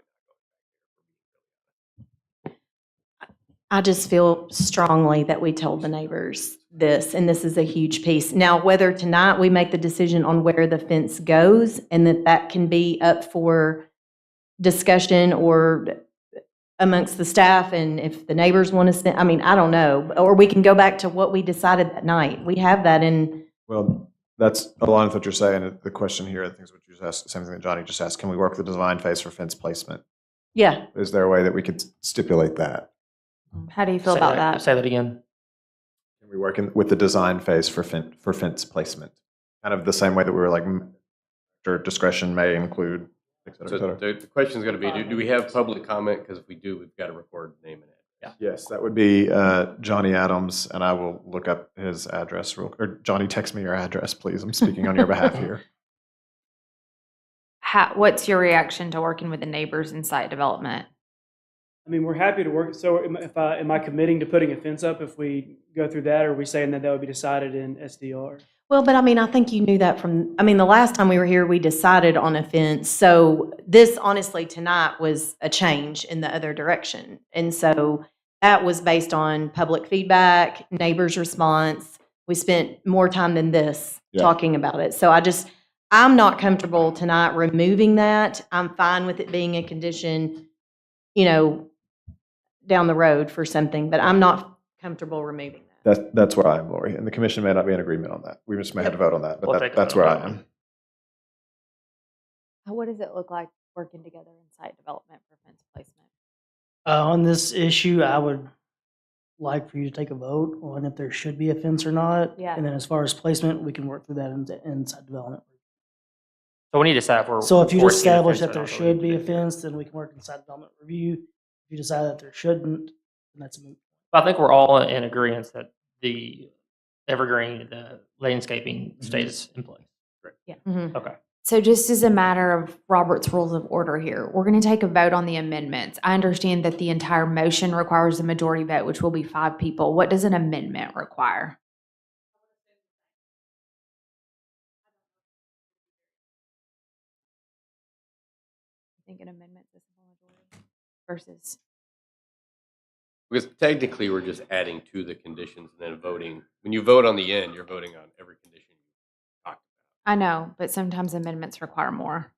I just feel strongly that we told the neighbors this, and this is a huge piece. Now, whether tonight we make the decision on where the fence goes and that can be up for discussion or amongst the staff, and if the neighbors want to, I mean, I don't know. Or we can go back to what we decided that night. We have that in.
Well, that's along with what you're saying. The question here, I think, is what you just asked, the same thing that Johnny just asked. Can we work the design phase for fence placement?
Yeah.
Is there a way that we could stipulate that?
How do you feel about that?
Say that again.
Can we work with the design phase for fence placement? Kind of the same way that we were like, discretion may include, et cetera, et
So
cetera.
the question is going to be, do we have public comment? Because if we do, we've got to record name and address.
Yes, that would be Johnny Adams, and I will look up his address or Johnny, text me your address, please. I'm speaking on your behalf here.
What's your reaction to working with the neighbors in site development?
I mean, we're happy to work. So am I committing to putting a fence up if we go through that, or are we saying that would be decided in SDR?
Well, but I mean, I think you knew that the last time we were here, we decided on a fence. So this, honestly, tonight was a change in the other direction. And so that was based on public feedback, neighbors' response. We spent more time than this talking about it. So I'm not comfortable tonight removing that. I'm fine with it being a condition, down the road for something, but I'm not comfortable removing that.
That's where I am, Lori, and the commission may not be in agreement on that. We just may have to vote on that, but that's where I am.
What does it look like working together in site development for fence placement?
On this issue, I would like for you to take a vote on if there should be a fence or not.
Yeah.
And then as far as placement, we can work through that in site development.
So we need to decide if we're.
So if you
enforcing the
establish
fence
that
or
there
not, so we
should
need
be
to
a
do that.
fence, then we can work inside development review. If you decide that there shouldn't, then that's a moot.
I think we're all in agreement that the evergreen, the landscaping stays in place.
Yeah.
Okay.
So just as a matter of Robert's Rules of Order here, we're going to take a vote on the amendments. I understand that the entire motion requires a majority vote, which will be 5 people. What does an amendment require? I think an amendment is a majority versus.
Because technically, we're just adding to the conditions and then voting. When you vote on the end, you're voting on every condition you talked
I know, but sometimes amendments require more.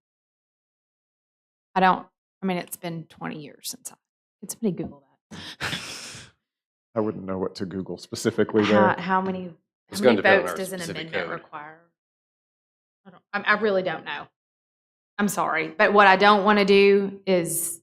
I mean, it's been 20 years since Can somebody Google that?
I wouldn't know what to Google specifically there.
How many
It's gonna depend on
votes
our
does an
specific
amendment
code.
require? I really don't know. I'm sorry, but what I don't want to do is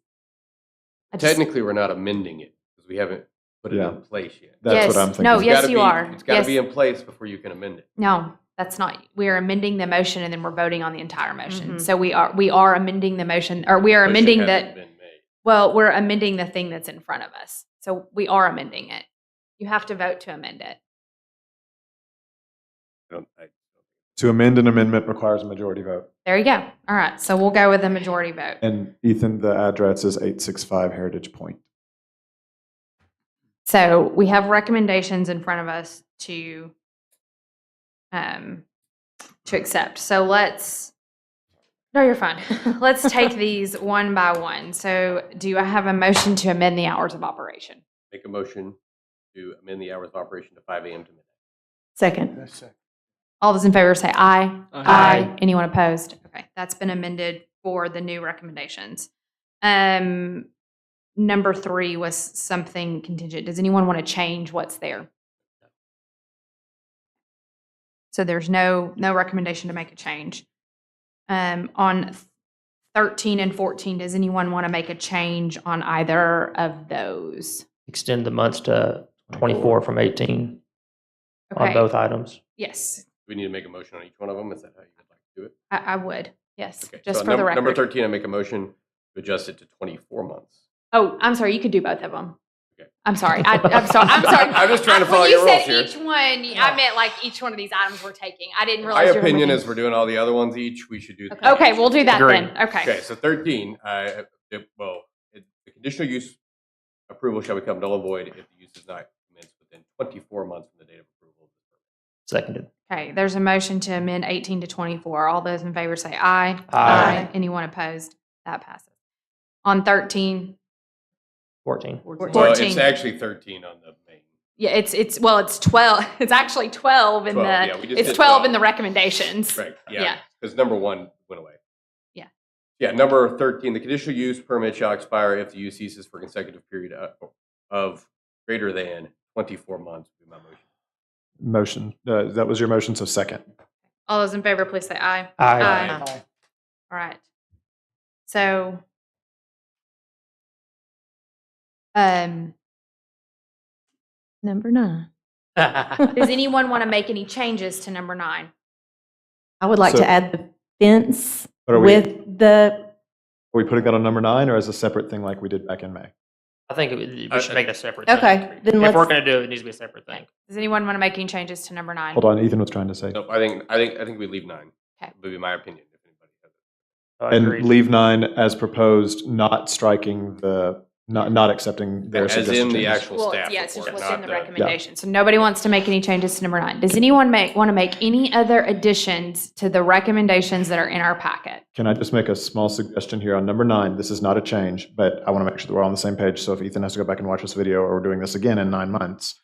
Technically, we're not amending it because we haven't put it
Yeah.
in place yet.
That's what I'm thinking.
No,
It's
yes,
gotta
you
be-
are.
It's got to be
Yes.
in place before you can amend it.
No, that's not. We are amending the motion and then we're voting on the entire motion. So we are amending the motion, or we are
Motion
amending
hasn't
that.
been made.
Well, we're amending the thing that's in front of us. So we are amending it. You have to vote to amend it.
To amend an amendment requires a majority vote.
There you go. All right. So we'll go with a majority vote.
And Ethan, the address is 865 Heritage Point.
So we have recommendations in front of us to accept. So no, you're fine. Let's take these one by one. So do I have a motion to amend the hours of operation?
Make a motion to amend the hours of operation to 5 a.m. to midnight.
Second.
All those in favor say aye.
Aye.
Anyone opposed? Okay, that's been amended for the new recommendations. Number 3 was something contingent. Does anyone want to change what's there? So there's no recommendation to make a change. On 13 and 14, does anyone want to make a change on either of those?
Extend the months to 24 from 18 on
Okay.
Oh.
both items.
Yes,
Do we need to make a motion on each one of them? Is that how you would like to do it?
I would. Yes,
Okay.
just
so
for the record.
Number 13, I make a motion to adjust it to 24 months.
Oh, I'm sorry. You could do both of them.
Okay.
I'm sorry. I'm sorry. I'm sorry.
I'm just trying to follow
when
your
you
rules
said
here.
each one, I meant like each one of these items we're taking. I didn't
My
realize.
opinion
you were
is we're doing all the other ones each. We should do.
Okay, we'll do that
Agreed.
then. Okay.
Okay, so 13, the conditional use approval shall become null and void if the use is not commenced within 24 months from the date of approval.
Seconded.
Okay. There's a motion to amend 18 to 24. All those in favor say aye.
Aye.
Anyone opposed? That passes. On 13,
14.
Well,
14.
it's actually 13 on the main.
Yeah, it's 12. It's actually 12 in
12,
the.
yeah, we just
It's
did
12 in
12.
the recommendations.
Right,
Yeah.
yeah, because number 1 went away.
Yeah.
Yeah, number 13, the conditional use permit shall expire if the use ceases for a consecutive period of greater than 24 months. Would be my motion.
That was your motion, so second.
All those in favor, please say aye.
Aye.
All right. So,
Number 9.
does anyone want to make any changes to number 9?
I would like
So-
to add the fence
But are
with the,
Are we putting that on number 9 or as a separate thing like we did back in May?
I think we should make it a separate
Okay,
thing.
then
If
let's-
we're going to do it, it needs to be a separate thing.
Does anyone want to make any changes to number 9?
Hold on, Ethan was trying to say.
Nope, I think we leave 9.
Okay.
Would be my opinion. If anybody has it.
I
And
agree.
leave 9 as proposed, not striking not accepting their
As
suggested
in the
changes.
actual
Well,
staff
yeah, it's just
report,
what's in
not
the
the.
recommendation. So nobody wants to make any changes to number 9. Does anyone want to make any other additions to the recommendations that are in our packet?
Can I just make a small suggestion here on number 9? This is not a change, but I want to make sure that we're all on the same page. So if Ethan has to go back and watch this video or we're doing this again in 9 months,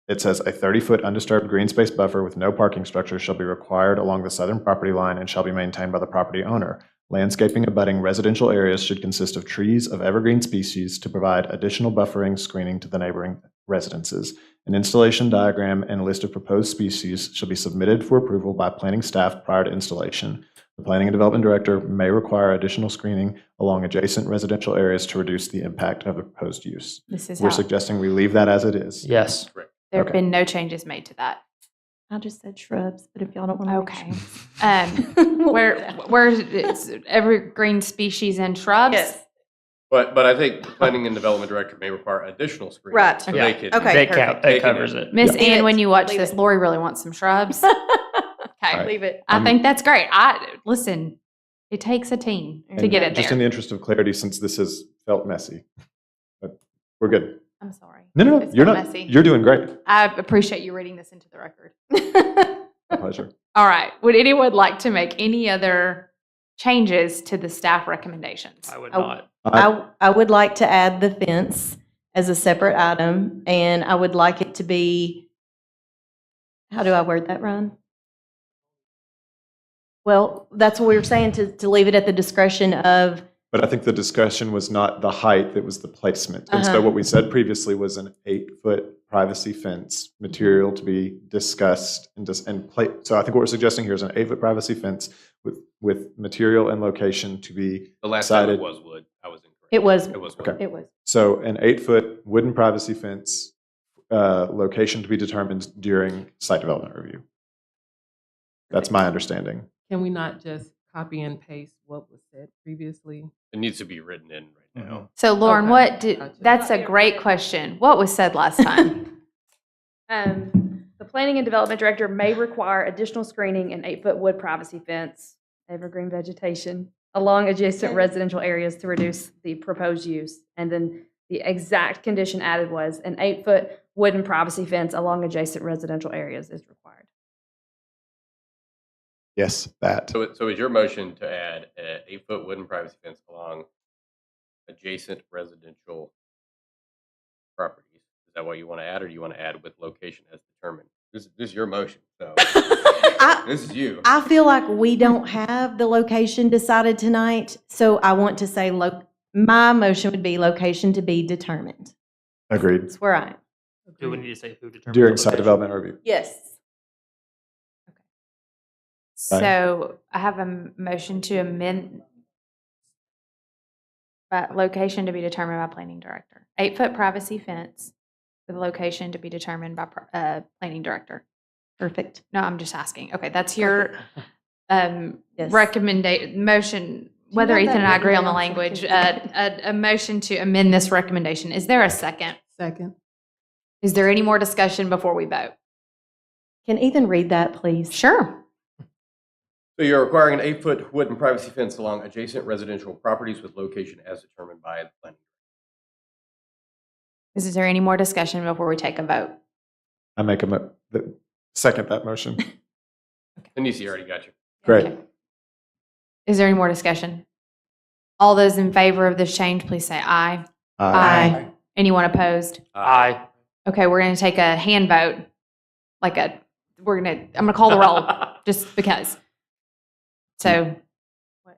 it says a 30-foot undisturbed green space buffer with no parking structures shall be required along the southern property line and shall be maintained by the property owner. Landscaping abutting residential areas should consist of trees of evergreen species to provide additional buffering screening to the neighboring residences. An installation diagram and a list of proposed species shall be submitted for approval by planning staff prior to installation. The planning and development director may require additional screening along adjacent residential areas to reduce the impact of the proposed use.
This is
We're
how
suggesting we leave that as it is.
Yes.
there have
Okay.
been no changes made to that.
I just said shrubs, but if y'all don't want to.
Okay. Where's it's evergreen species and shrubs?
Yes.
But I think the planning and development director may require additional screening.
Right.
So
Yeah.
they could.
Okay,
That
they can-
covers it.
Miss
Leave
Ann,
it.
when you watch
Leave
this,
it.
Lori really wants some shrubs. Okay.
Leave it.
I think that's great. Listen, it takes a team to
And
get it
just
there.
in the interest of clarity, since this has felt messy, but we're good.
I'm sorry.
No,
It's
you're
so
not.
messy.
You're doing great.
I appreciate you reading this into the record.
My pleasure.
All right. Would anyone like to make any other changes to the staff recommendations?
I would
Oh.
not.
I would like to add the fence as a separate item, and I would like it to be, how do I word that, Ron? Well, that's what we were saying, to leave it at the discretion of,
But I think the discussion was not the height, it was the placement. And so
Uh-huh.
what we said previously was an 8-foot privacy fence, material to be discussed so I think what we're suggesting here is an 8-foot privacy fence with material and location to be
The last time it
decided.
was wood. I was incorrect.
it was,
It was wood.
Okay.
it was.
So an 8-foot wooden privacy fence, location to be determined during site development review. That's my understanding.
Can we not just copy and paste what was said previously?
It needs to be written in right now.
So, Lauren,
Okay. Gotcha.
that's a great question. What was said last time?
The planning and development director may require additional screening and 8-foot wood privacy fence, evergreen vegetation, along adjacent residential areas to reduce the proposed use. And then the exact condition added was an 8-foot wooden privacy fence along adjacent residential areas is required.
Yes, that.
So is your motion to add an 8-foot wooden privacy fence along adjacent residential properties? Is that what you want to add, or do you want to add with location as determined? This is your motion, so this is you.
I feel like we don't have the location decided tonight, so I want to say, my motion would be location to be determined.
Agreed.
That's where I am.
Do we need to say who determines?
During
the
site
location?
development review.
Yes.
So I have a motion to amend location to be determined by planning director. 8-foot privacy fence with location to be determined by planning director.
Perfect.
No, I'm just asking. Okay, that's your
Yes.
motion. Whether
have
Ethan
that
and I agree on
written
the
down so
language,
quickly?
a motion to amend this recommendation. Is there a second?
Second.
Is there any more discussion before we vote?
Can Ethan read that, please?
Sure.
So you're requiring an 8-foot wooden privacy fence along adjacent residential properties with location as determined by the planning.
Is there any more discussion before we take a vote?
I make second that motion.
Denise, already got you.
Great.
Okay. Is there any more discussion? All those in favor of this change, please say aye.
Aye.
Anyone opposed?
Aye.
Okay, we're going to take a hand vote. I'm going to call the roll just because. So, what?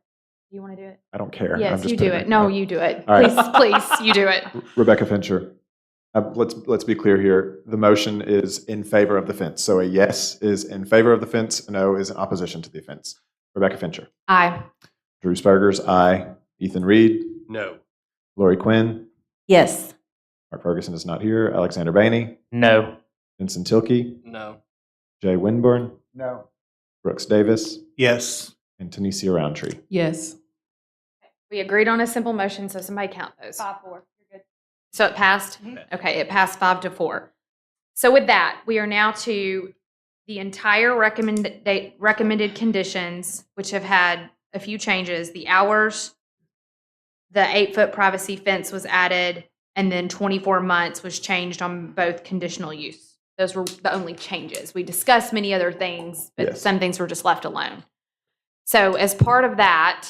You want to do it?
I don't care. I'm
Yes,
just
you do
putting
it. No, you do it.
All right.
Please, you do it.
Rebecca Fincher. Let's be clear here. The motion is in favor of the fence. So a yes is in favor of the fence, a no is in opposition to the fence. Rebecca Fincher.
Aye.
Drew Spargers, aye. Ethan Reed.
No.
Lori Quinn.
Yes.
Mark Ferguson is not here. Alexander Bainey.
No.
Vincent Tilkey.
No.
Jay Winburn.
No.
Brooks Davis.
Yes.
And Tanisha Roundtree.
Yes.
We agreed on a simple motion, so somebody count those.
5-4. You're good.
So it passed? Okay, it passed 5-4. So with that, we are now to the entire recommended conditions, which have had a few changes. The hours, the 8-foot privacy fence was added, and then 24 months was changed on both conditional use. Those were the only changes. We discussed many other things, but
Yes.
some things were just left alone. So as part of that,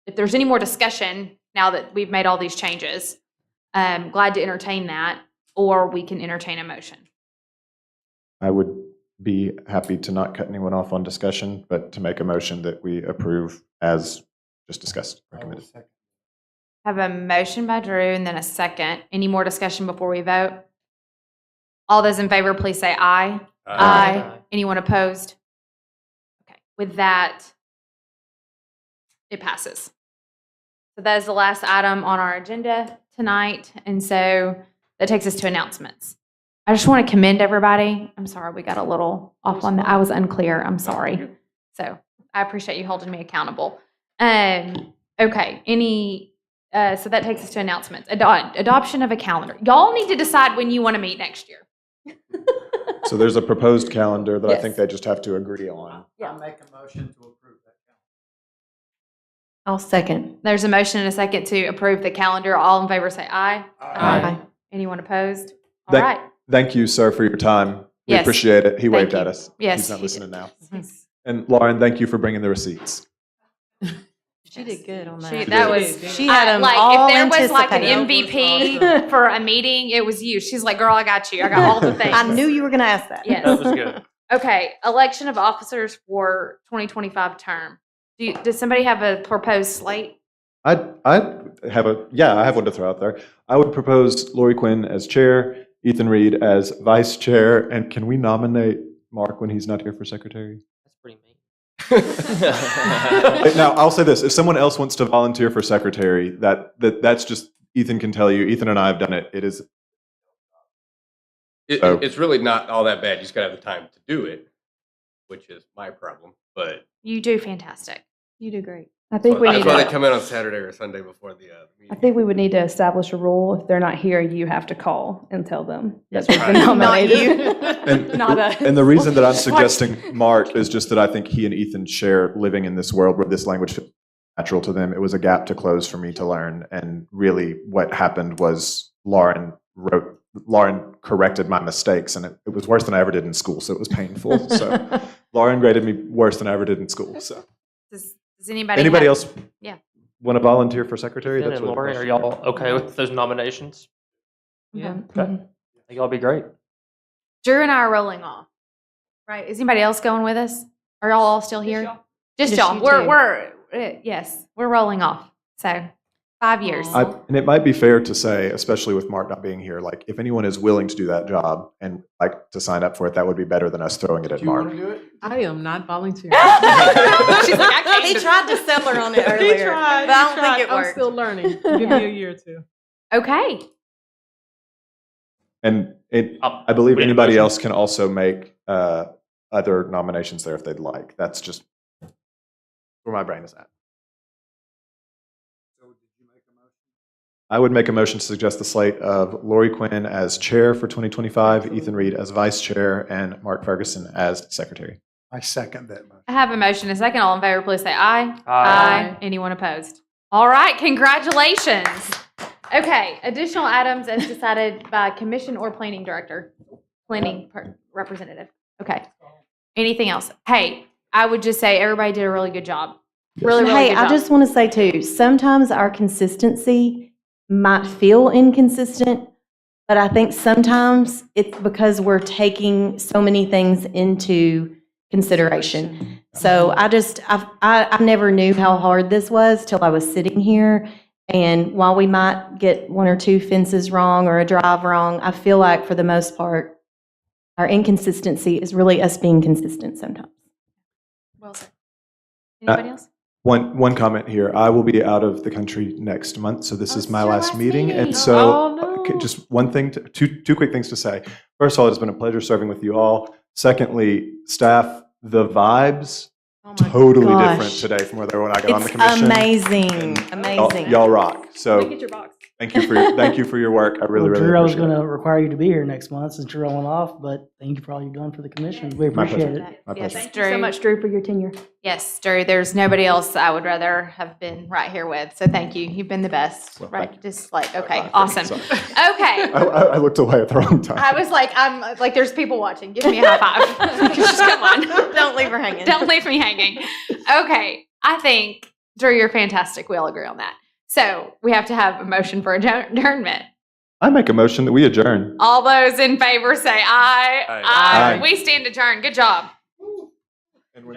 if there's any more discussion now that we've made all these changes, I'm glad to entertain that, or we can entertain a motion.
I would be happy to not cut anyone off on discussion, but to make a motion that we approve as just discussed, recommended.
I have a motion by Drew and then a second. Any more discussion before we vote? All those in favor, please say aye. Aye. Anyone opposed? Okay. With that, it passes. So that is the last item on our agenda tonight. And so that takes us to announcements. I just want to commend everybody. I'm sorry we got a little off on that. I was unclear. I'm sorry. So I appreciate you holding me accountable. Okay. So that takes us to announcements. Adoption of a calendar. Y'all need to decide when you want to meet next year.
So there's a proposed calendar that I
Yes.
think they just have to agree on.
I'll make a motion to approve that.
I'll second.
There's a motion and a second to approve the calendar. All in favor say aye.
Aye.
Anyone opposed? All
Thank,
right.
thank you, sir, for your time. We
Yes.
appreciate it. He
Thank
waved
you.
at us.
Yes,
He's not
he
listening
did.
now.
He's-
And Lauren, thank you for bringing the receipts.
She did good on that.
That was
She had them
like
all
if there was like an
anticipated.
MVP for a meeting, it was you. She's like, "Girl, I got you. I got all the things."
I knew you were going to ask that.
Yes.
That was good.
Okay, election of officers for 2025 term. Does somebody have a proposed slate?
I have I have one to throw out there. I would propose Lori Quinn as chair, Ethan Reed as vice chair, and can we nominate Mark when he's not here for secretary?
That's pretty mean.
Now, I'll say this: if someone else wants to volunteer for secretary, that's just Ethan can tell you. Ethan and I have done it. It is.
It's really not all that bad. You just gotta have the time to do it, which is my problem. But
You do fantastic.
You do great.
I think we
that's
need
why they
to,
come in on Saturday or Sunday before the meeting.
I think we would need to establish a rule. If they're not here, you have to call and tell them that they've been
Not
nominated.
you.
And,
Not us.
and the reason that I'm suggesting Mark is just that I think he and Ethan share living in this world where this language feels natural to them. It was a gap to close for me to learn. And really what happened was Lauren corrected my mistakes, and it was worse than I ever did in school. So it was painful. So Lauren graded me worse than I ever did in school. So
Does anybody
anybody
have-
else
Yeah.
want to volunteer for secretary?
Ben and
what the
Lauren, are
question
y'all okay with those nominations?
Yeah.
Okay. I think y'all be great.
Drew and I are rolling off. Right? Is anybody else going with us? Are y'all all still here? Just
Just
y'all.
you
We're
two.
Yes, we're rolling off. So 5 years.
And it might be fair to say, especially with Mark not being here, like if anyone is willing to do that job and like to sign up for it, that would be better than us throwing it at Mark.
I am not volunteering.
She's like, I can't.
He tried to sell her on it
He
earlier,
tried.
but I don't
he
think
tried.
it worked.
I'm still learning. Give me a year or two.
Okay.
And
Oh,
I believe
we need a
anybody
motion.
else can also make other nominations there if they'd like. That's just where my brain is at. I would make a motion to suggest the slate of Lori Quinn as chair for 2025, Ethan Reed as vice chair, and Mark Ferguson as secretary.
I second that motion.
I have a motion and a second. All in favor, please say aye.
Aye.
Anyone opposed? All right. Congratulations. Okay. Additional items as decided by commission or planning director, representative. Okay. Anything else? Hey, I would just say everybody did a really good job. Really, really
Hey,
good
I
job.
just want to say too, sometimes our consistency might feel inconsistent, but I think sometimes it's because we're taking so many things into consideration. So I never knew how hard this was till I was sitting here. And while we might get one or two fences wrong or a drive wrong, I feel like for the most part, our inconsistency is really us being consistent sometimes.
Well said. Anybody else?
One comment here. I will be out of the country next month, so this is my
your
last
last
meeting.
meeting.
And so,
Oh, no.
okay, just one thing, two quick things to say. First of all, it's been a pleasure serving with you all. Secondly, staff, the vibes totally
gosh.
different today from where they were when I got on the
It's
commission.
amazing,
Y'all,
amazing.
y'all rock. So
Get your box.
thank you for your work. I really,
Well,
really
Drew, I was
appreciate
going
it.
to require you to be here next month since you're rolling off, but thank you for all you've done for the commission. We
My
appreciate
pleasure.
it.
My
Yes,
pleasure.
Thank you so much, Drew, for your tenure.
Yes, Drew, there's nobody else I would rather have been right here with. So thank you. You've been the best.
Well,
Right?
thank you.
Just like, okay,
Sorry.
awesome.
Sorry.
Okay.
I looked away at the wrong time.
I was like, I'm like, there's people watching. Give me a high five. Just come on.
Don't leave her hanging.
Don't leave me hanging. Okay. I think, Drew, you're fantastic. We all agree on that. So we have to have a motion for adjournment.
I make a motion that we adjourn.
All those in favor say aye.
Aye.
Aye.
We stand adjourned. Good job.
And when